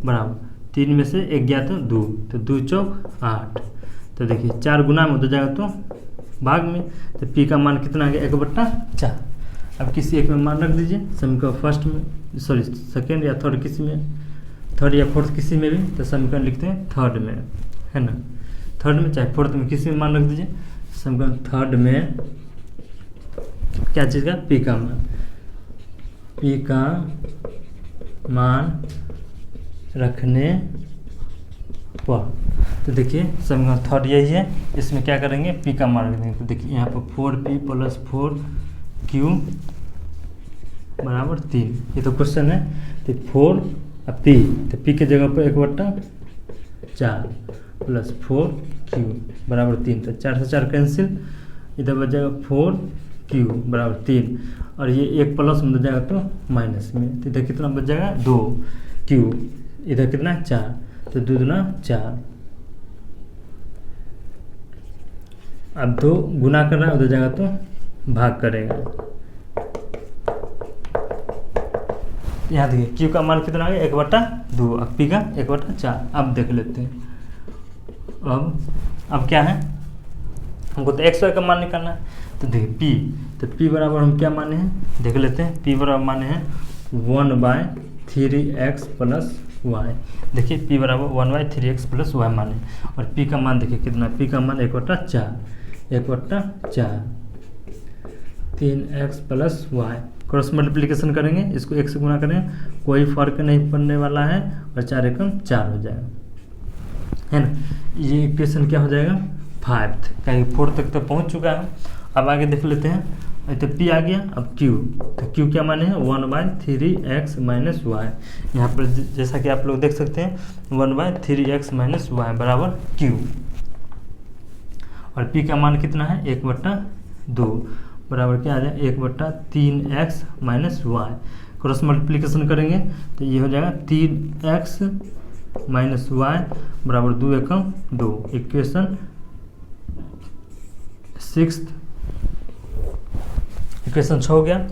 बराबर 3 में से 1 गया तो 2, तो 2 चौक 8। तो देखिए 4 गुना में हो जाएगा तो भाग में, तो p का मान कितना आ गया 1/4। अब किसी एक में मान रख दीजिए, समीकरण फर्स्ट में सॉरी सेकेंड या थर्ड किसी में, थर्ड या फोर्थ किसी में भी, तो समीकरण लिखते हैं थर्ड में, है ना। थर्ड में चाहे फोर्थ में किसी में मान रख दीजिए। समीकरण थर्ड में क्या चीज़ का p का मान रखने पर, तो देखिए समीकरण थर्ड यही है। इसमें क्या करेंगे p का मान रख देंगे। तो देखिए यहाँ पर 4p प्लस 4q बराबर 3, ये तो क्वेश्चन है। तो 4 और p, तो p के जगह पर 1/4 प्लस 4q बराबर 3, तो 4 से 4 कैंसिल, इधर बच जाएगा 4q बराबर 3 और ये 1 प्लस में जाएगा तो माइनस में, तो इधर कितना बच जाएगा 2q, इधर कितना 4, तो 2 दूना 4। अब 2 गुना कर रहा है, उधर जाएगा तो भाग करेगा। यहाँ देखिए q का मान कितना आ गया 1/2 और p का 1/4। अब देख लेते हैं। अब क्या है, हमको तो x का मान निकालना है। तो देखिए p, तो p बराबर हम क्या माने हैं देख लेते हैं। p बराबर माने हैं 1/3x प्लस वाई। देखिए p बराबर 1/3x प्लस वाई माने, और p का मान देखिए कितना, p का मान 1/4 3x plus Y. Cross multiplication करेंगे, इसको 1 से गुना करेंगे, कोई फर्क नहीं पड़ने वाला है, और 4 एकम 4 हो जाएगा, है ना। ये इक्वेशन क्या हो जाएगा 5, कहीं 4 तक तो पहुंच चुका है। अब आगे देख लेते हैं। तो p आ गया, अब q, तो q क्या माने हैं 1/3x माइनस वाई। यहाँ पर जैसा कि आप लोग देख सकते हैं 1/3x माइनस वाई बराबर q, और p का मान कितना है 1/2 बराबर क्या आ जाए 1/3x minus Y. Cross multiplication करेंगे तो ये हो जाएगा 3x माइनस वाई बराबर 2 एकम 2, इक्वेशन 6, इक्वेशन 6 हो गया।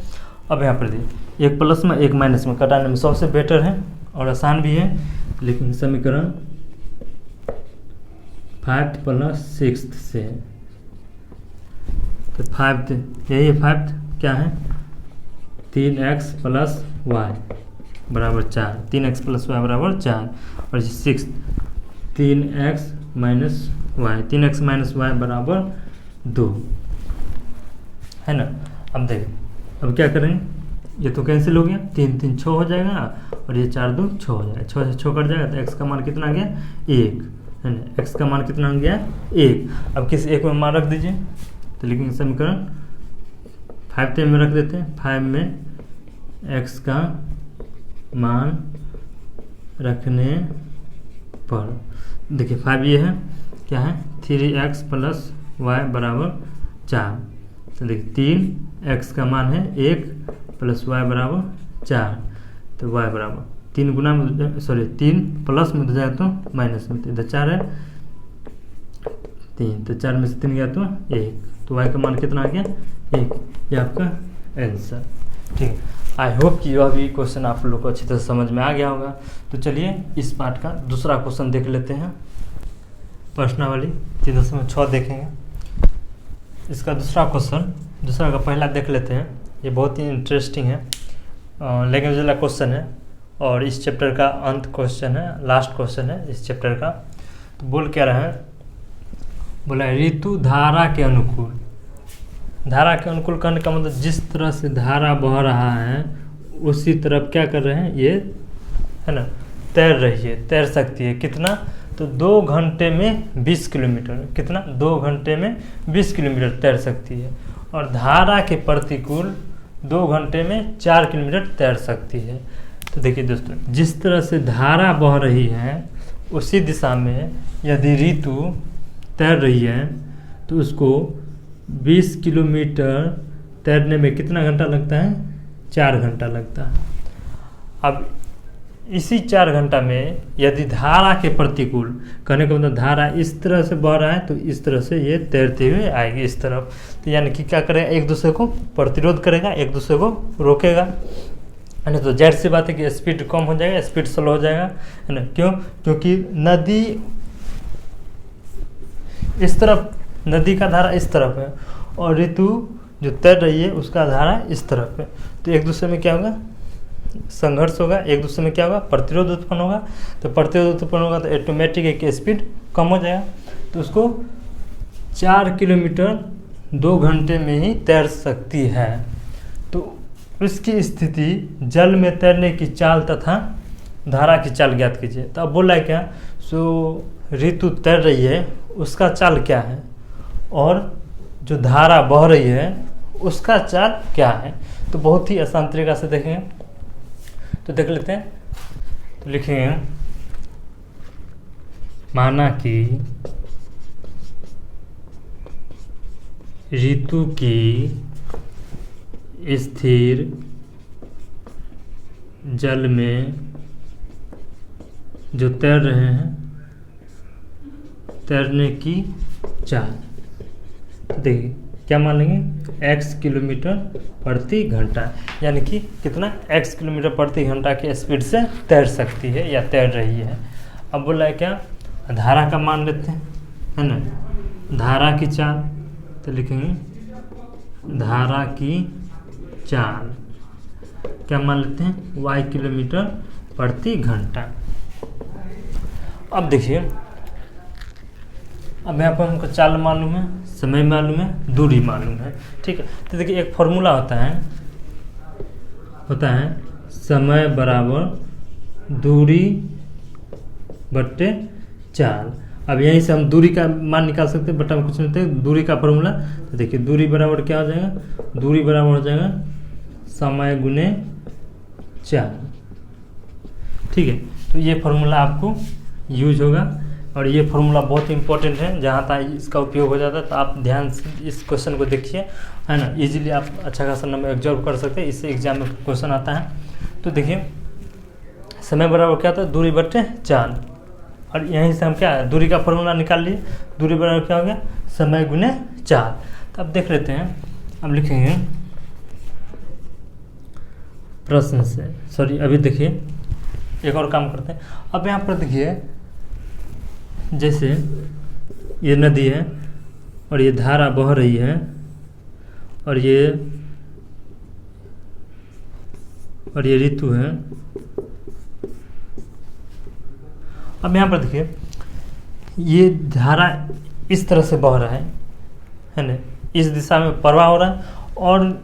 अब यहाँ पर देखिए एक प्लस में एक माइनस में घटाने में सबसे बेटर है और आसान भी है। लेकिन समीकरण 5 + 6 से है, तो 5 यही है, 5 क्या है 3x + y बराबर 4, 3x + y बराबर 4, और 6 3x - y, 3x - y बराबर 2 है ना। अब देखिए अब क्या करेंगे, ये तो कैंसिल हो गया, 3 3 6 हो जाएगा और ये 4 2 6 हो जाएगा, 6 से 6 कट जाएगा, तो x का मान कितना आ गया 1 है ना, x का मान कितना आ गया 1। अब किसी एक में मान रख दीजिए, तो लिखेंगे समीकरण 5 में रख देते हैं, 5 में x का मान रखने पर देखिए 5 ये है क्या है 3x + y बराबर 4, तो देखिए 3x का मान है 1 + y बराबर 4, तो y बराबर 3 गुना में सॉरी 3 प्लस में तो जाए तो माइनस में, तो इधर 4 है 3, तो 4 में से 3 गया तो 1, तो y का मान कितना आ गया 1, ये आपका आंसर। ठीक है, आई होप कि यह भी क्वेश्चन आप लोग को अच्छी तरह समझ में आ गया होगा। तो चलिए इस पार्ट का दूसरा क्वेश्चन देख लेते हैं, प्रश्नावली 3.6 देखेंगे। इसका दूसरा क्वेश्चन, दूसरा का पहला देख लेते हैं, ये बहुत ही इंटरेस्टिंग है, लैंग्वेज वाला क्वेश्चन है और इस चैप्टर का अंत क्वेश्चन है, लास्ट क्वेश्चन है इस चैप्टर का। तो बोल क्या रहा है, बोला ऋतु धारा के अनुकूल, धारा के अनुकूल करने का मतलब जिस तरह से धारा बह रहा है उसी तरफ क्या कर रहे हैं ये है ना, तैर रही है, तैर सकती है कितना, तो 2 घंटे में 20 किलोमीटर, कितना 2 घंटे में 20 किलोमीटर तैर सकती है, और धारा के प्रतिकूल 2 घंटे में 4 किलोमीटर तैर सकती है। तो देखिए दोस्तों, जिस तरह से धारा बह रही है उसी दिशा में यदि ऋतु तैर रही है तो उसको 20 किलोमीटर तैरने में कितना घंटा लगता है 4 घंटा लगता है। अब इसी 4 घंटा में यदि धारा के प्रतिकूल, कहने का मतलब धारा इस तरह से बह रहा है तो इस तरह से ये तैरते हुए आएगी इस तरफ, तो यानी कि क्या करेगा, एक दूसरे को प्रतिरोध करेगा, एक दूसरे को रोकेगा, है ना। तो जाहिर सी बात है कि स्पीड कम हो जाएगा, स्पीड स्लो हो जाएगा, है ना। क्यों, क्योंकि नदी इस तरफ, नदी का धारा इस तरफ है और ऋतु जो तैर रही है उसका धारा इस तरफ है, तो एक दूसरे में क्या होगा, संघर्ष होगा, एक दूसरे में क्या होगा, प्रतिरोध उत्पन्न होगा। तो प्रतिरोध उत्पन्न होगा तो ऑटोमेटिक है कि स्पीड कम हो जाएगा, तो उसको 4 किलोमीटर 2 घंटे में ही तैर सकती है। तो उसकी स्थिति जल में तैरने की चाल तथा धारा की चाल ज्ञात कीजिए। तो अब बोला है क्या, सो ऋतु तैर रही है उसका चाल क्या है और जो धारा बह रही है उसका चाल क्या है। तो बहुत ही आसान तरीका से देखेंगे, तो देख लेते हैं। तो लिखेंगे माना कि ऋतु की स्थिर जल में जो तैर रहे हैं तैरने की चाल, देखिए क्या मान लेंगे x किलोमीटर प्रति घंटा, यानी कि कितना x किलोमीटर प्रति घंटा के स्पीड से तैर सकती है या तैर रही है। अब बोला है क्या, धारा का मान लेते हैं, है ना, धारा की चाल, तो लिखेंगे धारा की चाल क्या मान लेते हैं y किलोमीटर प्रति घंटा। अब देखिए, अब यहाँ पर हमको चाल मालूम है, समय मालूम है, दूरी मालूम है, ठीक है। तो देखिए एक फॉर्मूला होता है समय बराबर दूरी बट्टे चाल। अब यहीं से हम दूरी का मान निकाल सकते हैं, बटा में कुछ नहीं होता, दूरी का फॉर्मूला। तो देखिए दूरी बराबर क्या हो जाएगा, दूरी बराबर हो जाएगा समय गुने चाल, ठीक है। तो ये फॉर्मूला आपको यूज होगा और ये फॉर्मूला बहुत इंपॉर्टेंट है, जहाँ तक इसका उपयोग हो जाता है। तो आप ध्यान से इस क्वेश्चन को देखिए, है ना, इजीली आप अच्छा खासा नंबर एब्जॉर्व कर सकते हैं, इससे एग्जाम में क्वेश्चन आता है। तो देखिए समय बराबर क्या होता है, दूरी बट्टे चाल, और यहीं से हम क्या दूरी का फॉर्मूला निकाल लिए, दूरी बराबर क्या हो गया समय गुने चाल। तो अब देख लेते हैं, अब लिखेंगे प्रश्न से, सॉरी अभी देखिए एक और काम करते हैं। अब यहाँ पर देखिए जैसे ये नदी है और ये धारा बह रही है और ये ऋतु है। अब यहाँ पर देखिए ये धारा इस तरह से बह रहा है ना, इस दिशा में प्रवाह हो रहा है और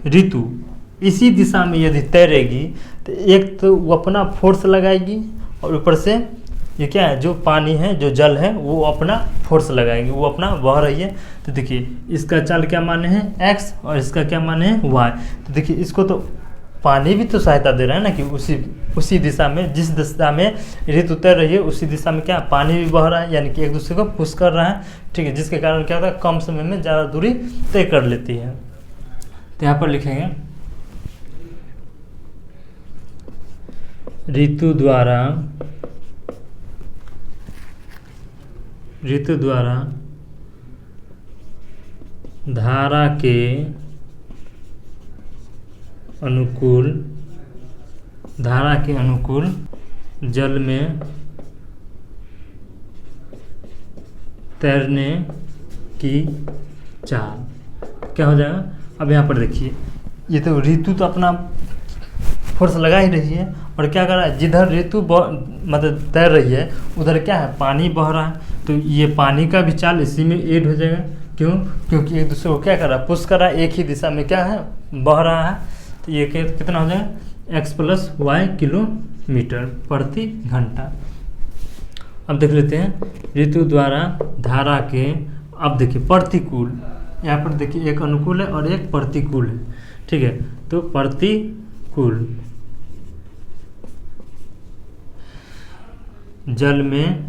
ऋतु इसी दिशा में यदि तैरेगी तो एक तो वो अपना फोर्स लगाएगी और ऊपर से ये क्या है, जो पानी है जो जल है वो अपना फोर्स लगाएगी, वो अपना बह रही है। तो देखिए इसका चाल क्या माने हैं x और इसका क्या माने हैं y। तो देखिए इसको तो पानी भी तो सहायता दे रहा है ना कि उसी दिशा में, जिस दिशा में ऋतु तैर रही है उसी दिशा में क्या पानी भी बह रहा है, यानी कि एक दूसरे को पुश कर रहा है। ठीक है, जिसके कारण क्या होता है कम समय में ज़्यादा दूरी तय कर लेती है। तो यहाँ पर लिखेंगे ऋतु द्वारा धारा के अनुकूल जल में तैरने की चाल क्या हो जाएगा। अब यहाँ पर देखिए ये तो ऋतु तो अपना फोर्स लगा ही रही है और क्या कर रहा है, जिधर ऋतु मतलब तैर रही है उधर क्या है पानी बह रहा है। तो ये पानी का भी चाल इसी में ऐड हो जाएगा। क्यों? क्योंकि एक दूसरे को क्या कर रहा है, पुश कर रहा है, एक ही दिशा में क्या है बह रहा है। तो ये कितना हो जाएगा x + y किलोमीटर प्रति घंटा। अब देख लेते हैं ऋतु द्वारा धारा के, अब देखिए प्रतिकूल, यहाँ पर देखिए एक अनुकूल है और एक प्रतिकूल है। ठीक है, तो प्रतिकूल जल में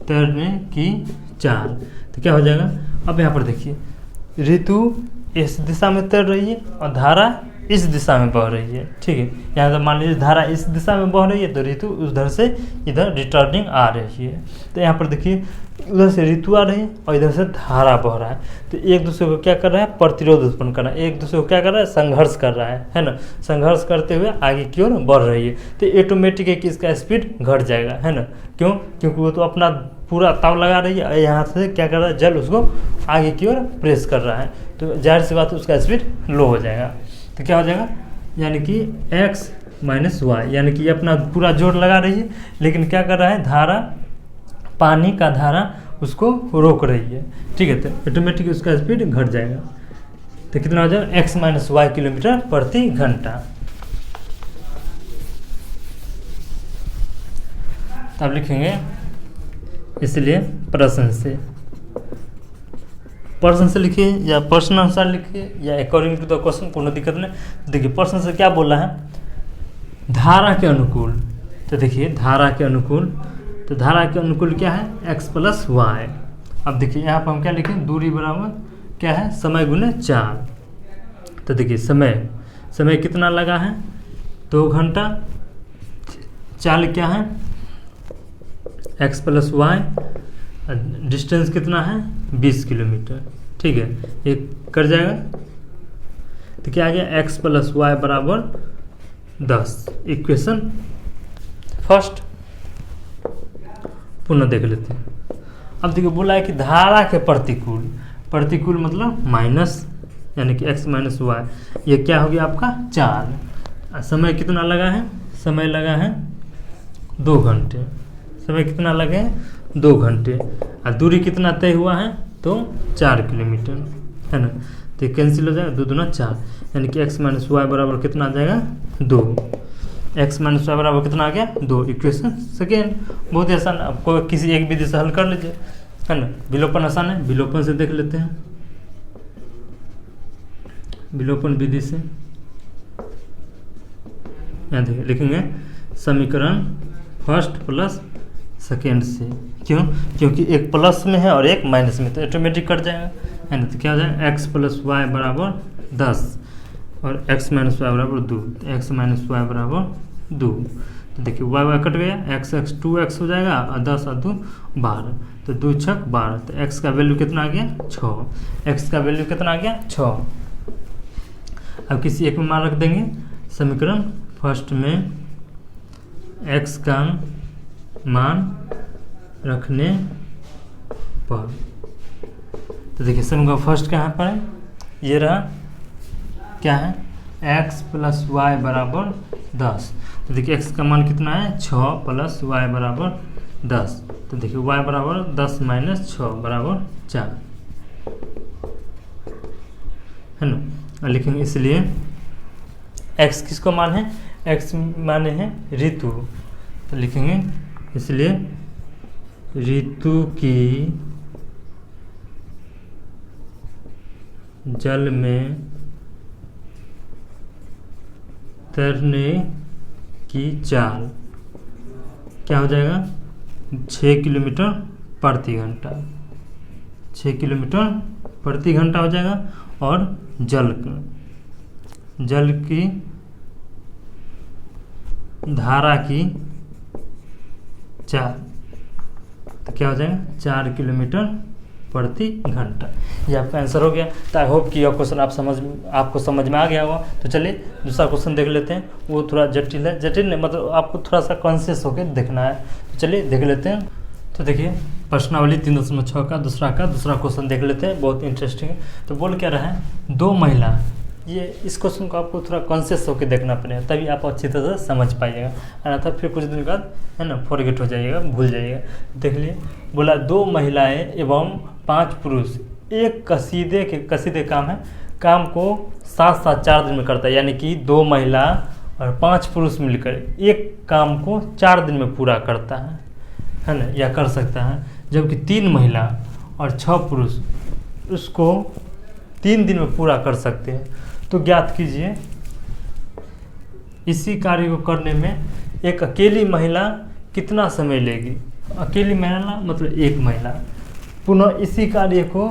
तैरने की चाल, तो क्या हो जाएगा। अब यहाँ पर देखिए ऋतु इस दिशा में तैर रही है और धारा इस दिशा में बह रही है। ठीक है, यहाँ तो मान लीजिए धारा इस दिशा में बह रही है तो ऋतु उधर से इधर रिटर्निंग आ रही है। तो यहाँ पर देखिए उधर से ऋतु आ रही है और इधर से धारा बह रहा है। तो एक दूसरे को क्या कर रहा है, प्रतिरोध उत्पन्न कर रहा है, एक दूसरे को क्या कर रहा है, संघर्ष कर रहा है ना। संघर्ष करते हुए आगे की ओर बढ़ रही है। तो ऑटोमेटिक है कि इसका स्पीड घट जाएगा, है ना। क्यों? क्योंकि वो तो अपना पूरा ताव लगा रही है, यहाँ से क्या कर रहा है, जल उसको आगे की ओर प्रेस कर रहा है। तो जाहिर सी बात है उसका स्पीड लो हो जाएगा। तो क्या हो जाएगा, यानी कि x - y, यानी कि ये अपना पूरा जोर लगा रही है लेकिन क्या कर रहा है, धारा, पानी का धारा उसको रोक रही है। ठीक है, तो ऑटोमेटिक उसका स्पीड घट जाएगा। तो कितना हो जाएगा, x - y किलोमीटर प्रति घंटा। तो आप लिखेंगे इसलिए प्रश्न से लिखिए या प्रश्न अनुसार लिखिए या अकॉर्डिंग टू द क्वेश्चन, कोनो दिक्कत नहीं। देखिए प्रश्न से क्या बोला है, धारा के अनुकूल। तो देखिए धारा के अनुकूल, तो धारा के अनुकूल क्या है, x + y। अब देखिए यहाँ पर हम क्या लिखें, दूरी बराबर क्या है, समय गुने चाल। तो देखिए समय कितना लगा है, 2 घंटा। चाल क्या है, x + y। डिस्टेंस कितना है, 20 किलोमीटर। ठीक है, ये कर जाएगा। तो क्या आ गया, x + y बराबर 10। इक्वेशन फर्स्ट पुनः देख लेते हैं। अब देखिए बोला है कि धारा के प्रतिकूल मतलब माइनस, यानी कि x - y। ये क्या हो गया आपका चाल। समय कितना लगा है, समय लगा है 2 घंटे। समय कितना लगे हैं, 2 घंटे। और दूरी कितना तय हुआ है, तो 4 किलोमीटर, है ना। तो ये कैंसिल हो जाएगा, 2 दूना 4, यानी कि x - y बराबर कितना आ जाएगा, 2। x - y बराबर कितना आ गया, 2। इक्वेशन सेकेंड बहुत ही आसान, आपको किसी एक विधि से हल कर लीजिए, है ना। विलोपन आसान है, विलोपन से देख लेते हैं। विलोपन विधि से यहाँ देखिए लिखेंगे समीकरण फर्स्ट प्लस सेकेंड से। क्यों? क्योंकि एक प्लस में है और एक माइनस में, तो ऑटोमेटिक कट जाएगा, है ना। तो क्या हो जाएगा, x + y बराबर 10 और x - y बराबर 2। x - y बराबर 2। तो देखिए y कट गया, x 2x हो जाएगा और 10 और 2 12। तो 2 × 6 12। तो x का वैल्यू कितना आ गया, 6। x का वैल्यू कितना आ गया, 6। अब किसी एक में मान रख देंगे, समीकरण फर्स्ट में x का मान रखने पर, तो देखिए समीकरण फर्स्ट कहाँ पर है, ये रहा, क्या है, x प्लस वाई बराबर 10। तो देखिए x का मान कितना है, 6 प्लस वाई बराबर 10। तो देखिए y बराबर 10 माइनस 6 बराबर 4 है ना। लिखेंगे इसलिए x किसको मान है, x माने हैं ऋतु, तो लिखेंगे इसलिए ऋतु की जल में तैरने की चाल क्या हो जाएगा, 6 किलोमीटर प्रति घंटा, 6 किलोमीटर प्रति घंटा हो जाएगा। और जल की धारा की चाल, तो क्या हो जाएगा, 4 किलोमीटर प्रति घंटा। ये आपका आंसर हो गया। तो आई होप कि यह क्वेश्चन आपको समझ में आ गया होगा। तो चलिए दूसरा क्वेश्चन देख लेते हैं, वो थोड़ा जटिल है, जटिल नहीं मतलब आपको थोड़ा सा कॉन्शियस होकर देखना है। तो चलिए देख लेते हैं। तो देखिए प्रश्नावली 3.6 का दूसरा क्वेश्चन देख लेते हैं, बहुत इंटरेस्टिंग है। तो बोल क्या रहा है, 2 महिला, ये इस क्वेश्चन को आपको थोड़ा कॉन्शियस होकर देखना पड़ेगा, तभी आप अच्छी तरह से समझ पाइएगा, अन्यथा फिर कुछ दिन बाद है ना फॉरगेट हो जाइएगा, भूल जाइएगा। देख लिए, बोला 2 महिलाएं एवं 5 पुरुष एक कसीदे काम को साथ 4 दिन में करता है, यानी कि 2 महिला और 5 पुरुष मिलकर एक काम को 4 दिन में पूरा करता है ना, या कर सकता है। जबकि 3 महिला और 6 पुरुष उसको 3 दिन में पूरा कर सकते हैं। तो ज्ञात कीजिए इसी कार्य को करने में एक अकेली महिला कितना समय लेगी। अकेली महिला मतलब एक महिला, पुनः इसी कार्य को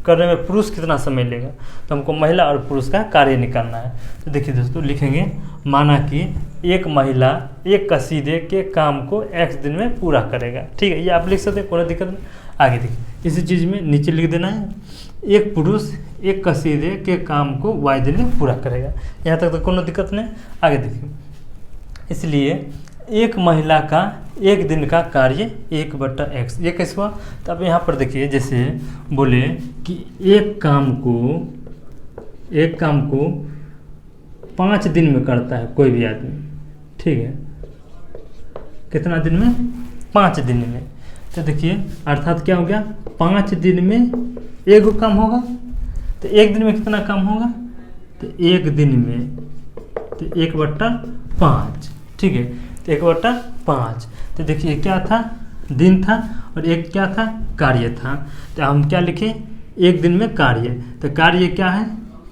करने में पुरुष कितना समय लेगा। तो हमको महिला और पुरुष का कार्य निकालना है। तो देखिए दोस्तों, लिखेंगे माना कि एक महिला एक कसीदे के काम को x दिन में पूरा करेगा। ठीक है, ये आप लिख सकते हैं, कोई दिक्कत नहीं। आगे देखिए, इसी चीज़ में नीचे लिख देना है, एक पुरुष एक कसीदे के काम को y दिन में पूरा करेगा। यहाँ तक तो कोई दिक्कत नहीं। आगे देखिए, इसलिए एक महिला का एक दिन का कार्य 1/x, ये कैसे हुआ। तो अब यहाँ पर देखिए, जैसे बोले कि एक काम को 5 दिन में करता है कोई भी आदमी, ठीक है, कितना दिन में, 5 दिन में। तो देखिए अर्थात क्या हो गया, 5 दिन में एक काम होगा। तो एक दिन में कितना काम होगा, तो एक दिन में तो 1/5, ठीक है, तो 1/5। तो देखिए क्या था, दिन था, और एक क्या था, कार्य था। तो हम क्या लिखे, एक दिन में कार्य, तो कार्य क्या है,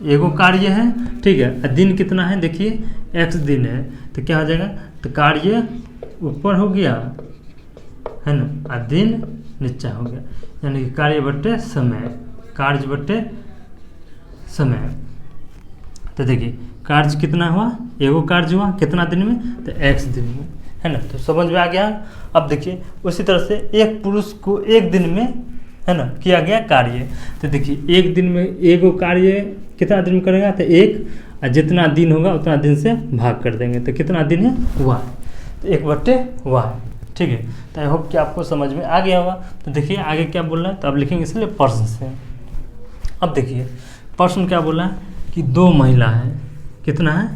एगो कार्य है, ठीक है। दिन कितना है, देखिए x दिन है, तो क्या हो जाएगा, तो कार्य ऊपर हो गया है ना, और दिन नीचा हो गया, यानी कि कार्य बटे समय, कार्य बटे समय। तो देखिए कार्य कितना हुआ, एगो कार्य हुआ कितना दिन में, तो x दिन में, है ना। तो समझ में आ गया। अब देखिए उसी तरह से एक पुरुष को एक दिन में है ना किया गया कार्य। तो देखिए एक दिन में एगो कार्य कितना दिन में करेगा, तो एक, और जितना दिन होगा उतना दिन से भाग कर देंगे, तो कितना दिन है, y, तो 1/y, ठीक है। तो आई होप कि आपको समझ में आ गया होगा। तो देखिए आगे क्या बोल रहा है, तो अब लिखेंगे इसलिए प्रश्न से। अब देखिए प्रश्न क्या बोला है कि 2 महिला है, कितना है,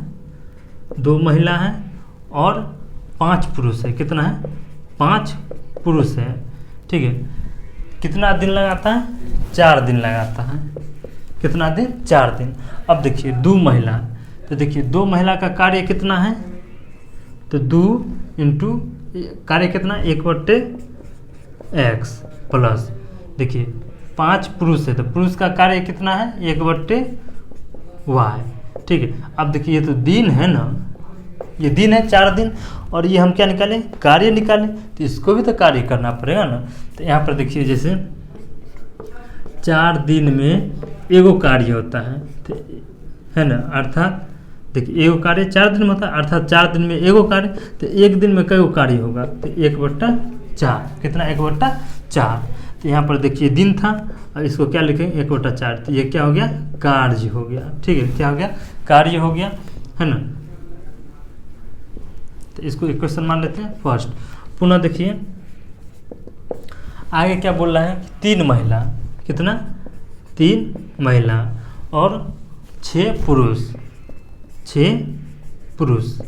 2 महिला है और 5 पुरुष है, कितना है, 5 पुरुष है, ठीक है। कितना दिन लगाता है, 4 दिन लगाता है, कितना दिन, 4 दिन। अब देखिए 2 महिला, तो देखिए 2 महिला का कार्य कितना है, तो 2 इंटू कार्य कितना, 1/x प्लस, देखिए 5 पुरुष है, तो पुरुष का कार्य कितना है, 1/y, ठीक है। अब देखिए ये तो दिन है ना, ये दिन है 4 दिन, और ये हम क्या निकालें, कार्य निकालें, तो इसको भी तो कार्य करना पड़ेगा ना। तो यहाँ पर देखिए जैसे 4 दिन में एगो कार्य होता है, तो है ना, अर्थात देखिए एगो कार्य 4 दिन में होता है, अर्थात 4 दिन में एगो कार्य, तो एक दिन में कईगो कार्य होगा, तो 1/4, कितना, 1/4। तो यहाँ पर देखिए दिन था, और इसको क्या लिखेंगे, 1/4, तो ये क्या हो गया, कार्य हो गया, ठीक है, क्या हो गया, कार्य हो गया, है ना। तो इसको इक्वेशन मान लेते हैं फर्स्ट। पुनः देखिए आगे क्या बोल रहा है, 3 महिला, कितना 3 महिला और 6 पुरुष, 6 पुरुष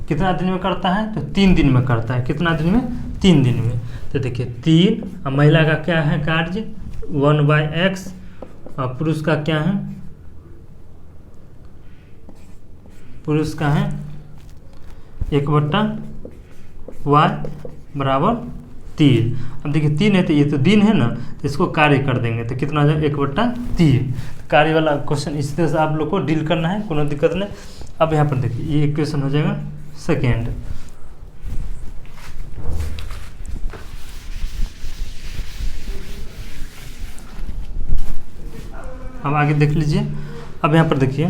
कितना दिन में करता है, तो 3 दिन में करता है। कितना दिन में, 3 दिन में। तो देखिए 3 महिला का क्या है कार्य 1/x और पुरुष का क्या है, पुरुष का है 1/y बराबर 3। अब देखिए 3 है तो ये तो दिन है ना, तो इसको कार्य कर देंगे तो कितना हो जाएगा 1/3। कार्य वाला क्वेश्चन इसी तरह से आप लोग को डील करना है, कोनो दिक्कत नहीं। अब यहाँ पर देखिए ये इक्वेशन हो जाएगा सेकेंड। अब आगे देख लीजिए। अब यहाँ पर देखिए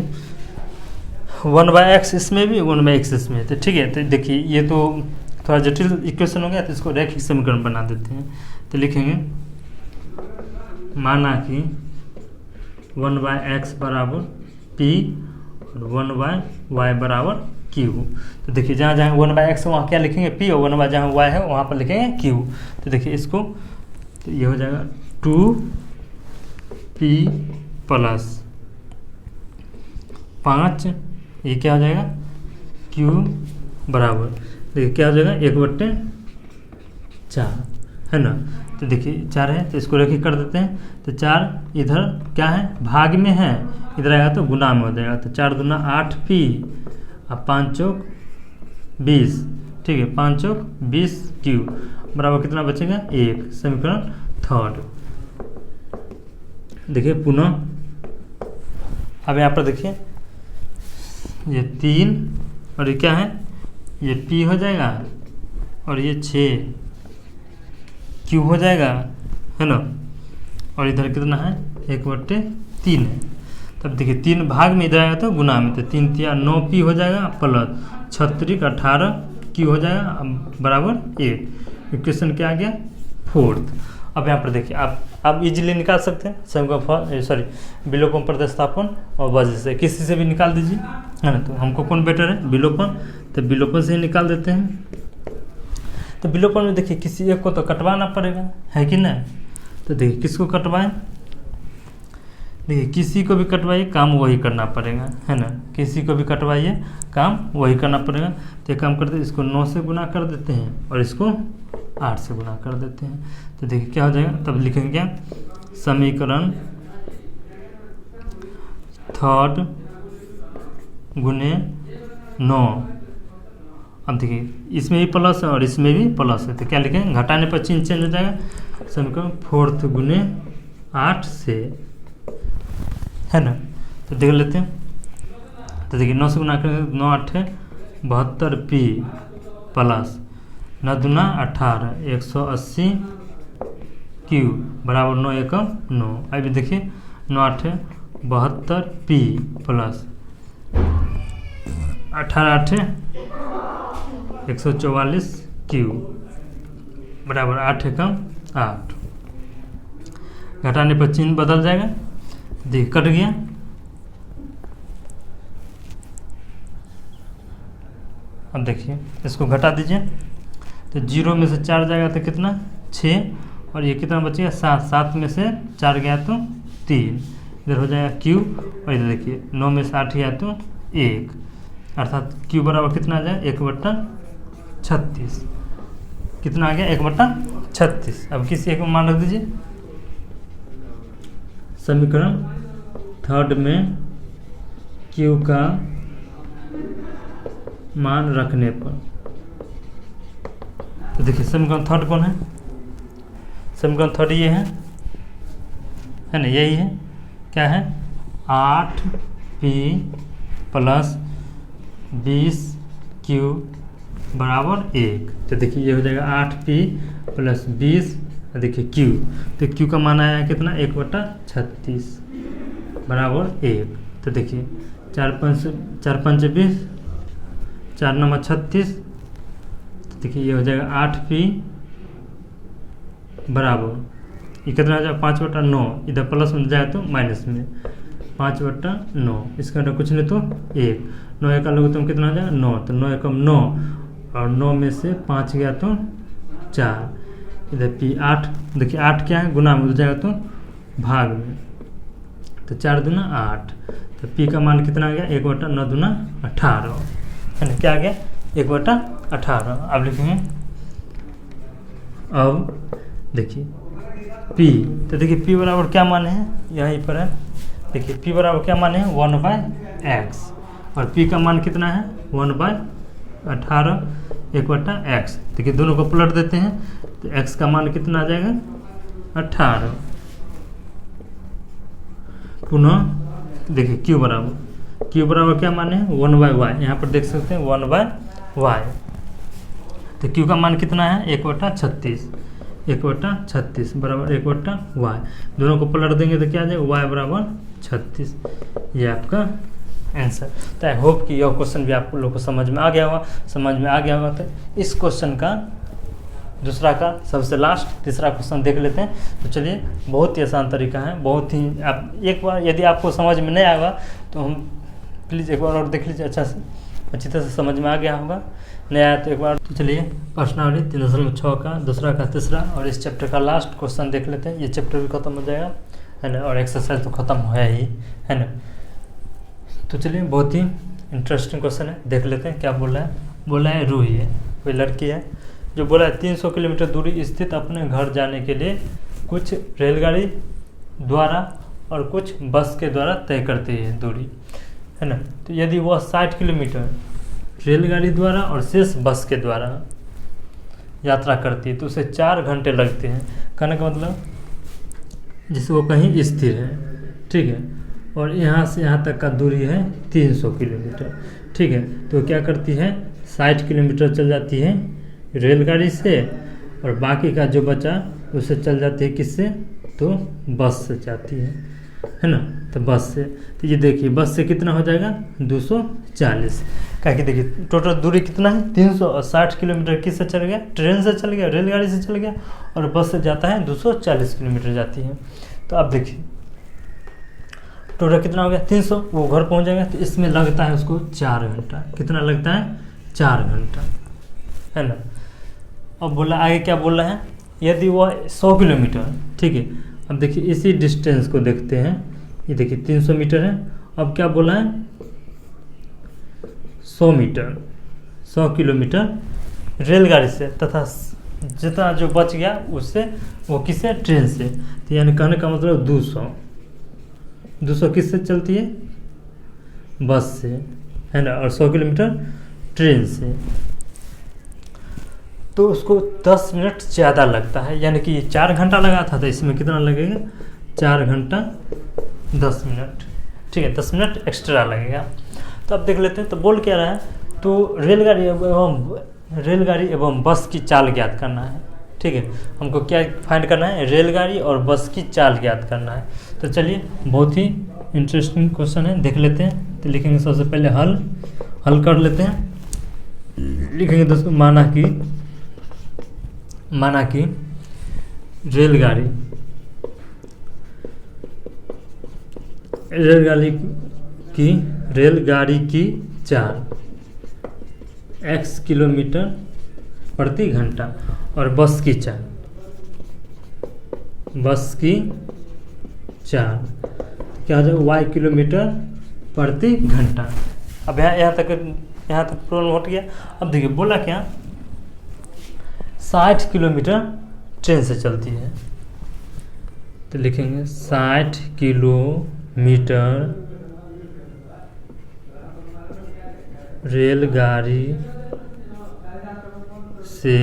1/x इसमें भी 1/x इसमें, तो ठीक है। तो देखिए ये तो थोड़ा जटिल इक्वेशन हो गया, तो इसको रैखिक समीकरण बना देते हैं। तो लिखेंगे माना कि 1/x बराबर p और 1/y बराबर q। तो देखिए जहाँ जहाँ 1/x है वहाँ क्या लिखेंगे p, और 1/y जहाँ y है वहाँ पर लिखेंगे q। तो देखिए इसको, तो ये हो जाएगा 2p प्लस 5, ये क्या हो जाएगा q बराबर, देखिए क्या हो जाएगा 1/4 है ना। तो देखिए 4 है तो इसको रखी कर देते हैं। तो 4 इधर क्या है भाग में है, इधर आएगा तो गुना में हो जाएगा। तो 4 दूना 8p और 5 चौक 20, ठीक है 5 चौक 20q बराबर कितना बचेगा 1। समीकरण थर्ड। देखिए पुनः अब यहाँ पर देखिए ये 3 और ये क्या है, ये p हो जाएगा और ये 6q हो जाएगा है ना, और इधर कितना है 1/3 है। तब देखिए 3 भाग में इधर आएगा तो गुना में, तो 3 3 9p हो जाएगा प्लस 36 18q हो जाएगा बराबर 1। इक्वेशन क्या आ गया फोर्थ। अब यहाँ पर देखिए आप इजीली निकाल सकते हैं समीकरण विलोपन प्रतिस्थापन और वजह से किसी से भी निकाल दीजिए है ना। तो हमको कौन बेटर है विलोपन, तो विलोपन से ही निकाल देते हैं। तो विलोपन में देखिए किसी एक को तो कटवाना पड़ेगा है कि नहीं। तो देखिए किसको कटवाएं, देखिए किसी को भी कटवाइए काम वही करना पड़ेगा है ना, किसी को भी कटवाइए काम वही करना पड़ेगा। तो एक काम करते हैं इसको 9 से गुना कर देते हैं और इसको 8 से गुना कर देते हैं। तो देखिए क्या हो जाएगा, तब लिखेंगे क्या समीकरण थर्ड गुने 9। अब देखिए इसमें भी प्लस है और इसमें भी प्लस है, तो क्या लिखेंगे घटाने पर चिन्ह चेंज हो जाएगा। समीकरण फोर्थ गुने 8 से है ना। तो देख लेते हैं। तो देखिए 9 से गुना करेंगे 9 8 72p प्लस 9 दूना 18 180q बराबर 9 एकम 9। अभी देखिए 9 8 72p प्लस 18 8 144q बराबर 8 एकम 8। घटाने पर चिन्ह बदल जाएगा, देखिए कट गया। अब देखिए इसको घटा दीजिए, तो 0 में से 4 जाएगा तो कितना 6 और ये कितना बचेगा 7। 7 में से 4 गया तो 3, इधर हो जाएगा q और इधर देखिए 9 में से 8 गया तो 1, अर्थात q बराबर कितना आ जाएगा 1/36। कितना आ गया 1/36। अब किसी एक मान रख दीजिए। समीकरण थर्ड में q का मान रखने पर, तो देखिए समीकरण थर्ड कौन है, समीकरण थर्ड ये है ना, यही है क्या है 8p प्लस 20q बराबर 1। तो देखिए ये हो जाएगा 8p प्लस 20, देखिए q, तो q का मान आया कितना 1/36 बराबर 1। तो देखिए 4 5 20, 4 9 36, तो देखिए ये हो जाएगा 8p बराबर ये कितना हो जाएगा 5/9, इधर प्लस में जाए तो माइनस में 5/9, इसका अंदर कुछ नहीं तो 1। 9 का लोग तुम कितना हो जाएगा 9, तो 9 एकम 9 और 9 में से 5 गया तो 4, इधर P 8, देखिए 8 क्या है, गुना में हो जाएगा तो भाग में, तो 4 दूना 8, तो P का मान कितना आ गया, 1/9 दूना 18, है ना, क्या आ गया 1/18। अब लिखेंगे, अब देखिए P, तो देखिए P बराबर क्या मान है, यहीं पर है, देखिए P बराबर क्या मान है 1/x, और P का मान कितना है 1/18, 1/x। देखिए दोनों को पलट देते हैं तो x का मान कितना आ जाएगा 18। पुनः देखिए Q बराबर क्या मान है 1/y, यहाँ पर देख सकते हैं 1/y, तो Q का मान कितना है 1/36, 1/36 बराबर 1/y, दोनों को पलट देंगे तो क्या आ जाएगा y बराबर 36, ये आपका आंसर। तो आई होप कि यह क्वेश्चन भी आप लोग को समझ में आ गया होगा। तो इस क्वेश्चन का दूसरा का सबसे लास्ट तीसरा क्वेश्चन देख लेते हैं। तो चलिए, बहुत ही आसान तरीका है, बहुत ही, आप एक बार यदि आपको समझ में नहीं आएगा तो हम प्लीज़ एक बार और देख लीजिए, अच्छी तरह से समझ में आ गया होगा, नहीं आया तो एक बार। तो चलिए, प्रश्नावली 3.6 का दूसरा का तीसरा और इस चैप्टर का लास्ट क्वेश्चन देख लेते हैं। ये चैप्टर भी खत्म हो जाएगा, है ना, और एक्सरसाइज तो खत्म है ही, है ना। तो चलिए, बहुत ही इंटरेस्टिंग क्वेश्चन है, देख लेते हैं क्या बोला है रूही है, कोई लड़की है, जो बोला है 300 किलोमीटर दूरी स्थित अपने घर जाने के लिए कुछ रेलगाड़ी द्वारा और कुछ बस के द्वारा तय करती है दूरी, है ना। तो यदि वह 60 किलोमीटर रेलगाड़ी द्वारा और शेष बस के द्वारा यात्रा करती है तो उसे 4 घंटे लगते हैं। कहने का मतलब जिसे वो कहीं स्थिर है, ठीक है, और यहाँ से यहाँ तक का दूरी है 300 किलोमीटर, ठीक है। तो क्या करती है 60 किलोमीटर चल जाती है रेलगाड़ी से, और बाकी का जो बचा उससे चल जाती है किससे, तो बस से जाती है ना। तो बस से, तो ये देखिए बस से कितना हो जाएगा 240, क्या कि देखिए टोटल दूरी कितना है 300, और 60 किलोमीटर किससे चल गया, ट्रेन से चल गया, रेलगाड़ी से चल गया, और बस से जाता है 240 किलोमीटर जाती है। तो अब देखिए टोटल कितना हो गया 300, वो घर पहुंच जाएगा, तो इसमें लगता है उसको 4 घंटा। कितना लगता है 4 घंटा, है ना। अब बोला आगे क्या बोल रहा है, यदि वह 100 किलोमीटर, ठीक है। अब देखिए इसी डिस्टेंस को देखते हैं, ये देखिए 300 मीटर है, अब क्या बोला है 100 मीटर, 100 किलोमीटर रेलगाड़ी से, तथा जितना जो बच गया उससे वो किससे, ट्रेन से। तो यानी कहने का मतलब 200 किससे चलती है, बस से, है ना, और 100 किलोमीटर ट्रेन से। तो उसको 10 मिनट ज़्यादा लगता है, यानी कि 4 घंटा लगा था, तो इसमें कितना लगेगा 4 घंटा 10 मिनट, ठीक है, 10 मिनट एक्स्ट्रा लगेगा। तो अब देख लेते हैं, तो बोल क्या रहा है, तो रेलगाड़ी एवं बस की चाल ज्ञात करना है, ठीक है। हमको क्या फाइंड करना है, रेलगाड़ी और बस की चाल ज्ञात करना है। तो चलिए, बहुत ही इंटरेस्टिंग क्वेश्चन है, देख लेते हैं। तो लिखेंगे सबसे पहले हल कर लेते हैं। लिखेंगे दोस्तों, माना कि रेलगाड़ी की चाल x किलोमीटर प्रति घंटा, और बस की चाल क्या हो जाएगा y किलोमीटर प्रति घंटा। अब यहाँ तक प्रॉब्लम हो गया। अब देखिए बोला क्या, 60 किलोमीटर ट्रेन से चलती है, तो लिखेंगे 60 किलोमीटर रेलगाड़ी से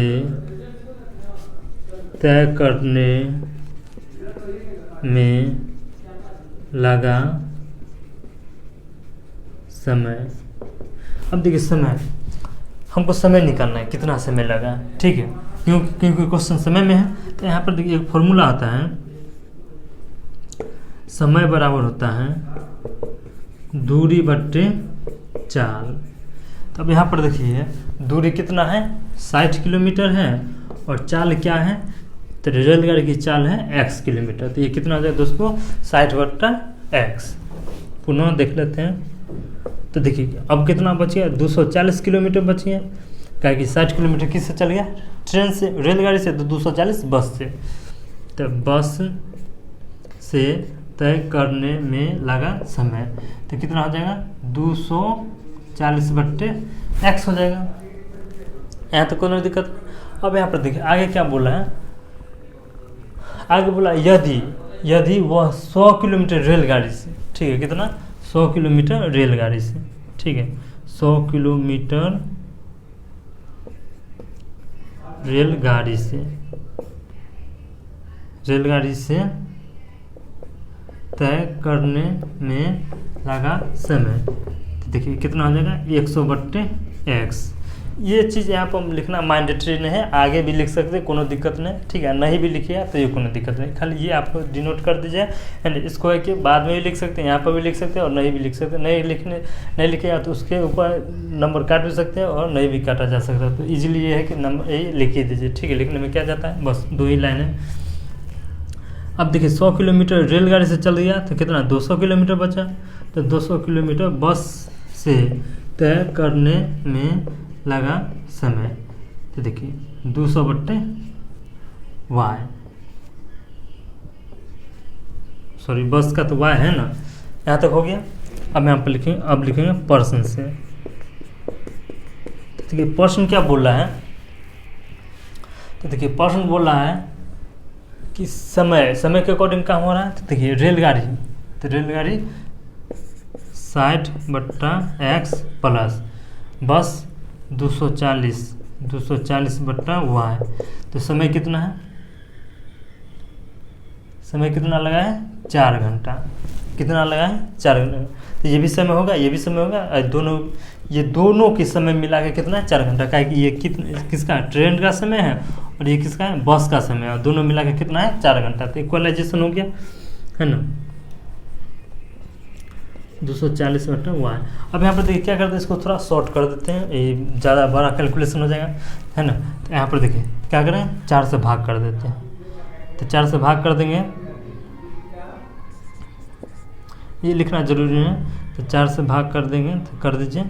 तय करने में लगा समय। अब देखिए समय, हमको समय निकालना है, कितना समय लगा, ठीक है, क्योंकि क्वेश्चन समय में है। तो यहाँ पर देखिए एक फॉर्मूला आता है, समय बराबर होता है दूरी बट्टे चाल। तो अब यहाँ पर देखिए दूरी कितना है 60 किलोमीटर है, और चाल क्या है, तो रेलगाड़ी की चाल है x किलोमीटर। तो ये कितना हो जाए दोस्तों 60/x। पुनः देख लेते हैं, तो देखिए अब कितना बच गया 240 किलोमीटर बच गया। क्या कि 60 किलोमीटर किससे चल गया, ट्रेन से, रेलगाड़ी से, तो 240 बस से। तो बस से तय करने में लगा समय, तो कितना हो जाएगा 240/x हो जाएगा। यहाँ तो कोई दिक्कत। अब यहाँ पर देखिए आगे क्या बोला है, आगे बोला यदि वह 100 किलोमीटर रेलगाड़ी से, ठीक है, कितना 100 किलोमीटर रेलगाड़ी से, ठीक है, 100 किलोमीटर रेलगाड़ी से तय करने में लगा समय, तो देखिए कितना हो जाएगा 100/x। ये चीज़ यहाँ पर हम लिखना मैंडेटरी नहीं है, आगे भी लिख सकते हैं, कोनो दिक्कत नहीं, ठीक है, नहीं भी लिखिए तो ये कोनो दिक्कत नहीं, खाली ये आपको डिनोट कर दीजिए। एंड इसको है कि बाद में भी लिख सकते हैं, यहाँ पर भी लिख सकते हैं और नहीं भी लिख सकते हैं। नहीं लिखे तो उसके ऊपर नंबर काट भी सकते हैं और नहीं भी काटा जा सकता है। तो ईजिली ये है कि नंबर यही लिख ही दीजिए, ठीक है। लिखने में क्या जाता है, बस 2 ही लाइन है। अब देखिए 100 किलोमीटर रेलगाड़ी से चल गया तो कितना 200 किलोमीटर बचा, तो 200 किलोमीटर बस से तय करने में लगा समय, तो देखिए 200/y, सॉरी बस का तो y है ना, यहाँ तक हो गया। अब यहाँ पर लिखेंगे, अब लिखेंगे पर्सन से। तो देखिए पर्सन क्या बोल रहा है, तो देखिए पर्सन बोल रहा है कि समय के अकॉर्डिंग काम हो रहा है। तो देखिए रेलगाड़ी 60/x प्लस बस 240/y, तो समय कितना है, समय कितना लगा है 4 घंटा, कितना लगा है 4 घंटा। तो ये भी समय होगा, ये भी समय होगा, ये दोनों के समय मिला के कितना है 4 घंटा, क्या कि ये किसका ट्रेन का समय है और ये किसका है बस का समय है, और दोनों मिला के कितना है 4 घंटा। तो इक्वलाइजेशन हो गया है ना, 240/y। अब यहाँ पर देखिए क्या करते हैं, इसको थोड़ा शॉर्ट कर देते हैं, ये ज़्यादा बड़ा कैलकुलेशन हो जाएगा, है ना। तो यहाँ पर देखिए क्या करें, 4 से भाग कर देते हैं, तो 4 से भाग कर देंगे, ये लिखना जरूरी है। तो 4 से भाग कर देंगे तो कर दीजिए,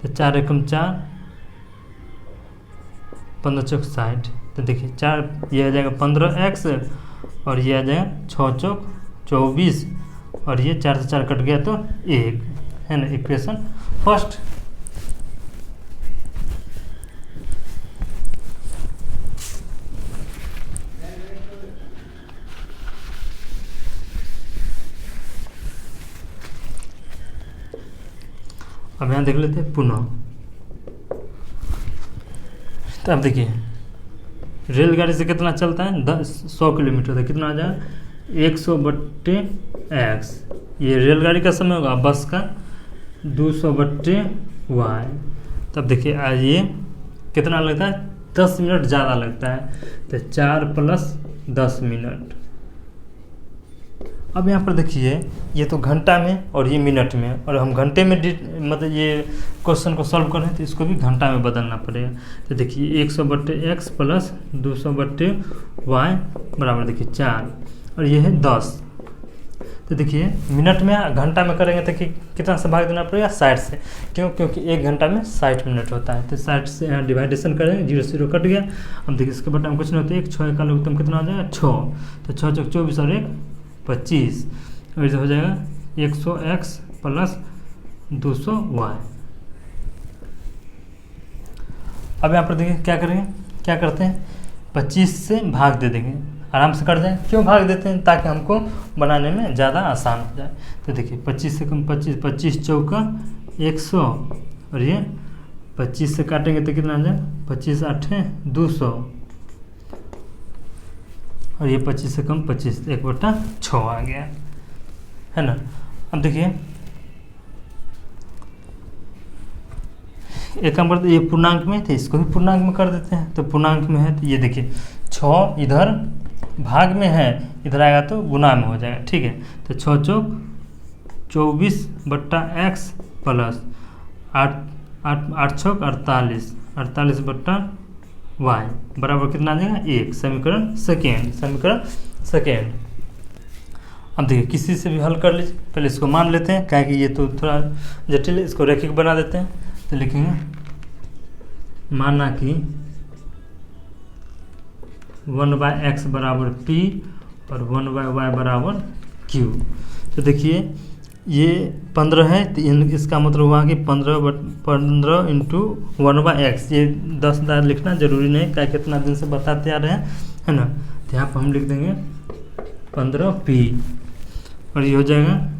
तो 4 एकम 4, 15 चौक 60, तो देखिए 4 ये आ जाएगा 15x और ये आ जाएगा 6 चौक 24 और ये 4 से 4 कट गया तो 1, है ना, इक्वेशन फर्स्ट। अब यहाँ देख लेते हैं पुनः। तो अब देखिए रेलगाड़ी से कितना चलता है 100 किलोमीटर, तो कितना आ जाएगा 100/x, ये रेलगाड़ी का समय होगा, बस का 200/y। तब देखिए आज ये कितना लगता है 10 मिनट ज़्यादा लगता है, तो 4 + 10 मिनट। अब यहाँ पर देखिए ये तो घंटा में और ये मिनट में, और हम घंटे में मतलब ये क्वेश्चन को सॉल्व करें तो इसको भी घंटा में बदलना पड़ेगा। तो देखिए 100/x + 200/y बराबर देखिए 4 और ये है 10। तो देखिए मिनट में घंटा में करेंगे तो कितना से भाग देना पड़ेगा 60 से, क्योंकि 1 घंटा में 60 मिनट होता है। तो 60 से यहाँ डिवाइडेशन करेंगे, 0 0 कट गया। अब देखिए इसके बटा में कुछ नहीं होता, 1 6 का लघुत्तम कितना हो जाएगा 6, तो 6 चौक 24 और 1 25 और इसे हो जाएगा 100x + 200y। अब यहाँ पर देखिए क्या करेंगे, क्या करते हैं 25 से भाग दे देंगे, आराम से कट जाए। क्यों भाग देते हैं, ताकि हमको बनाने में ज़्यादा आसान हो जाए। तो देखिए 25 से कम 25 चौका 100 और ये 25 से काटेंगे तो कितना आ जाए 25 8 200 और ये 25 से कम 25 1/6 आ गया, है ना। अब देखिए एक नंबर ये पूर्णांक में थे, इसको भी पूर्णांक में कर देते हैं। तो पूर्णांक में है तो ये देखिए 6 इधर भाग में है, इधर आएगा तो गुना में हो जाएगा, ठीक है। तो 6 चौक 24/x प्लस 8 छौक 48 48/y बराबर कितना आ जाएगा 1। समीकरण सेकेंड। अब देखिए किसी से भी हल कर लीजिए, पहले इसको मान लेते हैं, क्या कि ये तो थोड़ा जटिल है, इसको रैखिक बना देते हैं। तो लिखेंगे माना कि 1/x बराबर p और 1/y बराबर q। तो देखिए ये 15 है, तो इसका मतलब हुआ कि 15 इंटू 1/x। ये 10 दार लिखना जरूरी नहीं, क्या कितना दिन से बताते आ रहे हैं, है ना। तो यहाँ पर हम लिख देंगे 15p और ये हो जाएगा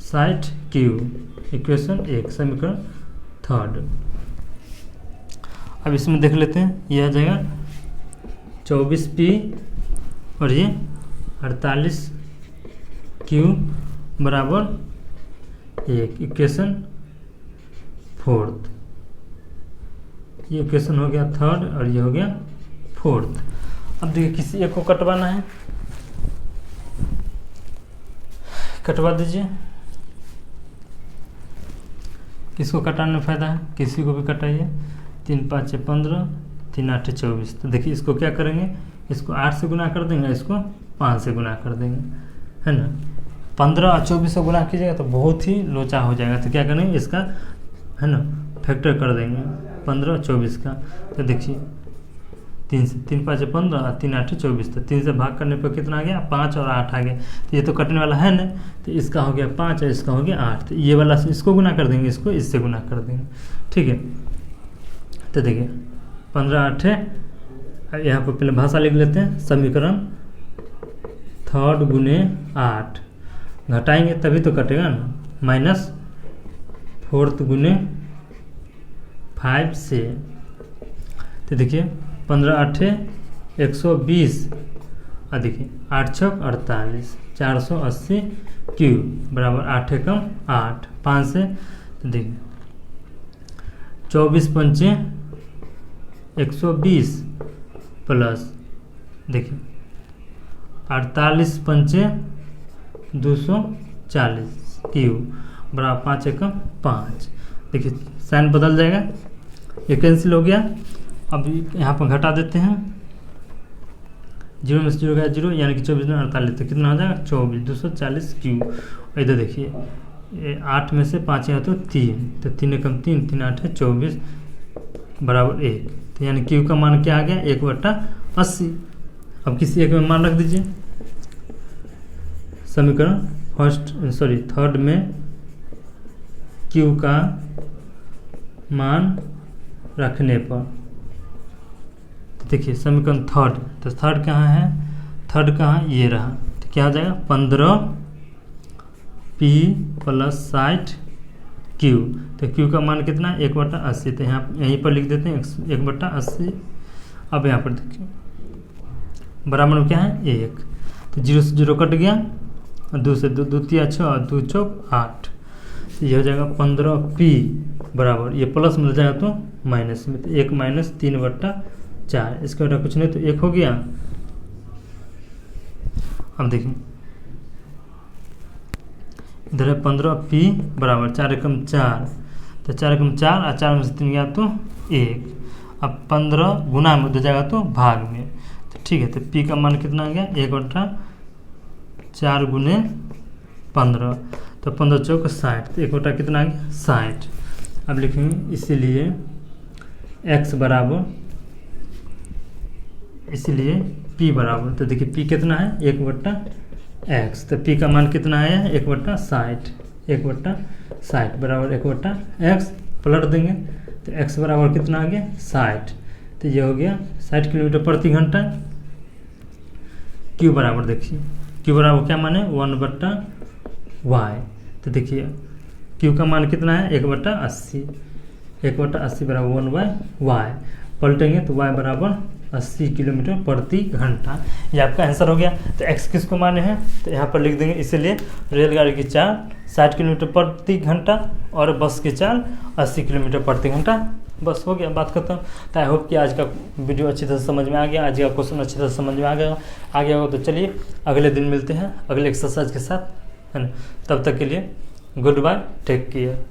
60q। इक्वेशन 1 समीकरण 3। अब इसमें देख लेते हैं, ये आ जाएगा 24p और ये 48q बराबर 1। इक्वेशन 4। ये इक्वेशन हो गया 3rd और ये हो गया 4th। अब देखिए किसी एक को कटवाना है, कटवा दीजिए। किसको कटाने में फ़ायदा है, किसी को भी कटाइए। 3 5 15, 3 8 24। तो देखिए इसको क्या करेंगे, इसको 8 से गुना कर देंगे, इसको 5 से गुना कर देंगे, है ना। 15 और 24 से गुना कीजिएगा तो बहुत ही लोचा हो जाएगा। तो क्या करेंगे, इसका है ना फैक्टर कर देंगे 15 और 24 का। तो देखिए 3 5 15 और 3 8 24। तो 3 से भाग करने पर कितना आ गया, 5 और 8 आ गया। तो ये तो कटने वाला है ना, तो इसका हो गया 5 और इसका हो गया 8। तो ये वाला इसको गुना कर देंगे, इसको इससे गुना कर देंगे, ठीक है। तो देखिए 15 8 है, यहाँ पर पहले भाषा लिख लेते हैं। समीकरण 3rd गुने 8 घटाएंगे तभी तो कटेगा ना, माइनस 4th गुने 5 से। तो देखिए 15 8 120 और देखिए 8 6 48, 480 क्यू बराबर 8 एकम 8, 5 से। तो देखिए 24 पंचे 120 प्लस देखिए 48 पंचे 240 क्यू बराबर 5 एकम 5। देखिए साइन बदल जाएगा, ये कैंसिल हो गया। अब यहाँ पर घटा देते हैं, 0 में से 0 गया 0, यानी कि 24 में 48। तो कितना हो जाएगा 24 240 क्यू। इधर देखिए 8 में से 5 है तो 3, तो 3 एकम 3, 3 8 है 24 बराबर 1। तो यानी क्यू का मान क्या आ गया, 1/80। अब किसी एक में मान रख दीजिए। समीकरण 3rd में क्यू का मान रखने पर, तो देखिए समीकरण 3rd, तो 3rd कहाँ है, 3rd कहाँ, ये रहा। तो क्या हो जाएगा 15p प्लस 60q। तो q का मान कितना है 1/80। तो यहाँ यहीं पर लिख देते हैं 1/80। अब यहाँ पर देखिए बराबर में क्या है 1, तो 0 से 0 कट गया, 2 से 2 3 6 और 2 चौक 8। तो ये हो जाएगा 15p बराबर, ये प्लस मिल जाएगा तो माइनस में, तो 1 माइनस 3/4। इसका बेटा कुछ नहीं तो 1 हो गया। अब देखिए इधर है 15p बराबर 4 एकम 4, तो 4 एकम 4 और 4 में से 3 गया तो 1। अब 15 गुना में हो जाएगा तो भाग में, तो ठीक है। तो p का मान कितना आ गया 1/4 गुने 15, तो 15 चौक 60, तो 1 कितना आ गया 60। अब लिखेंगे इसीलिए x बराबर, इसलिए p बराबर, तो देखिए p कितना है 1/x। तो p का मान कितना आया है 1/60, 1/60 बराबर 1/x। पलट देंगे तो x बराबर कितना आ गया 60। तो ये हो गया 60 किलोमीटर प्रति घंटा। q बराबर देखिए, q बराबर क्या मान है 1/y। तो देखिए q का मान कितना है 1/80, 1/80 बराबर 1/y। पलटेंगे तो y बराबर 80 किलोमीटर प्रति घंटा। ये आपका आंसर हो गया। तो x किसको माने हैं, तो यहाँ पर लिख देंगे। इसलिए रेलगाड़ी की चाल 60 किलोमीटर प्रति घंटा और बस की चाल 80 किलोमीटर प्रति घंटा। बस हो गया, बात खत्म। तो आई होप कि आज का वीडियो अच्छी तरह से समझ में आ गया, आज का क्वेश्चन अच्छी तरह से समझ में आ गया होगा। तो चलिए अगले दिन मिलते हैं अगले एक्सरसाइज के साथ, है ना। तब तक के लिए गुड बाय, टेक केयर।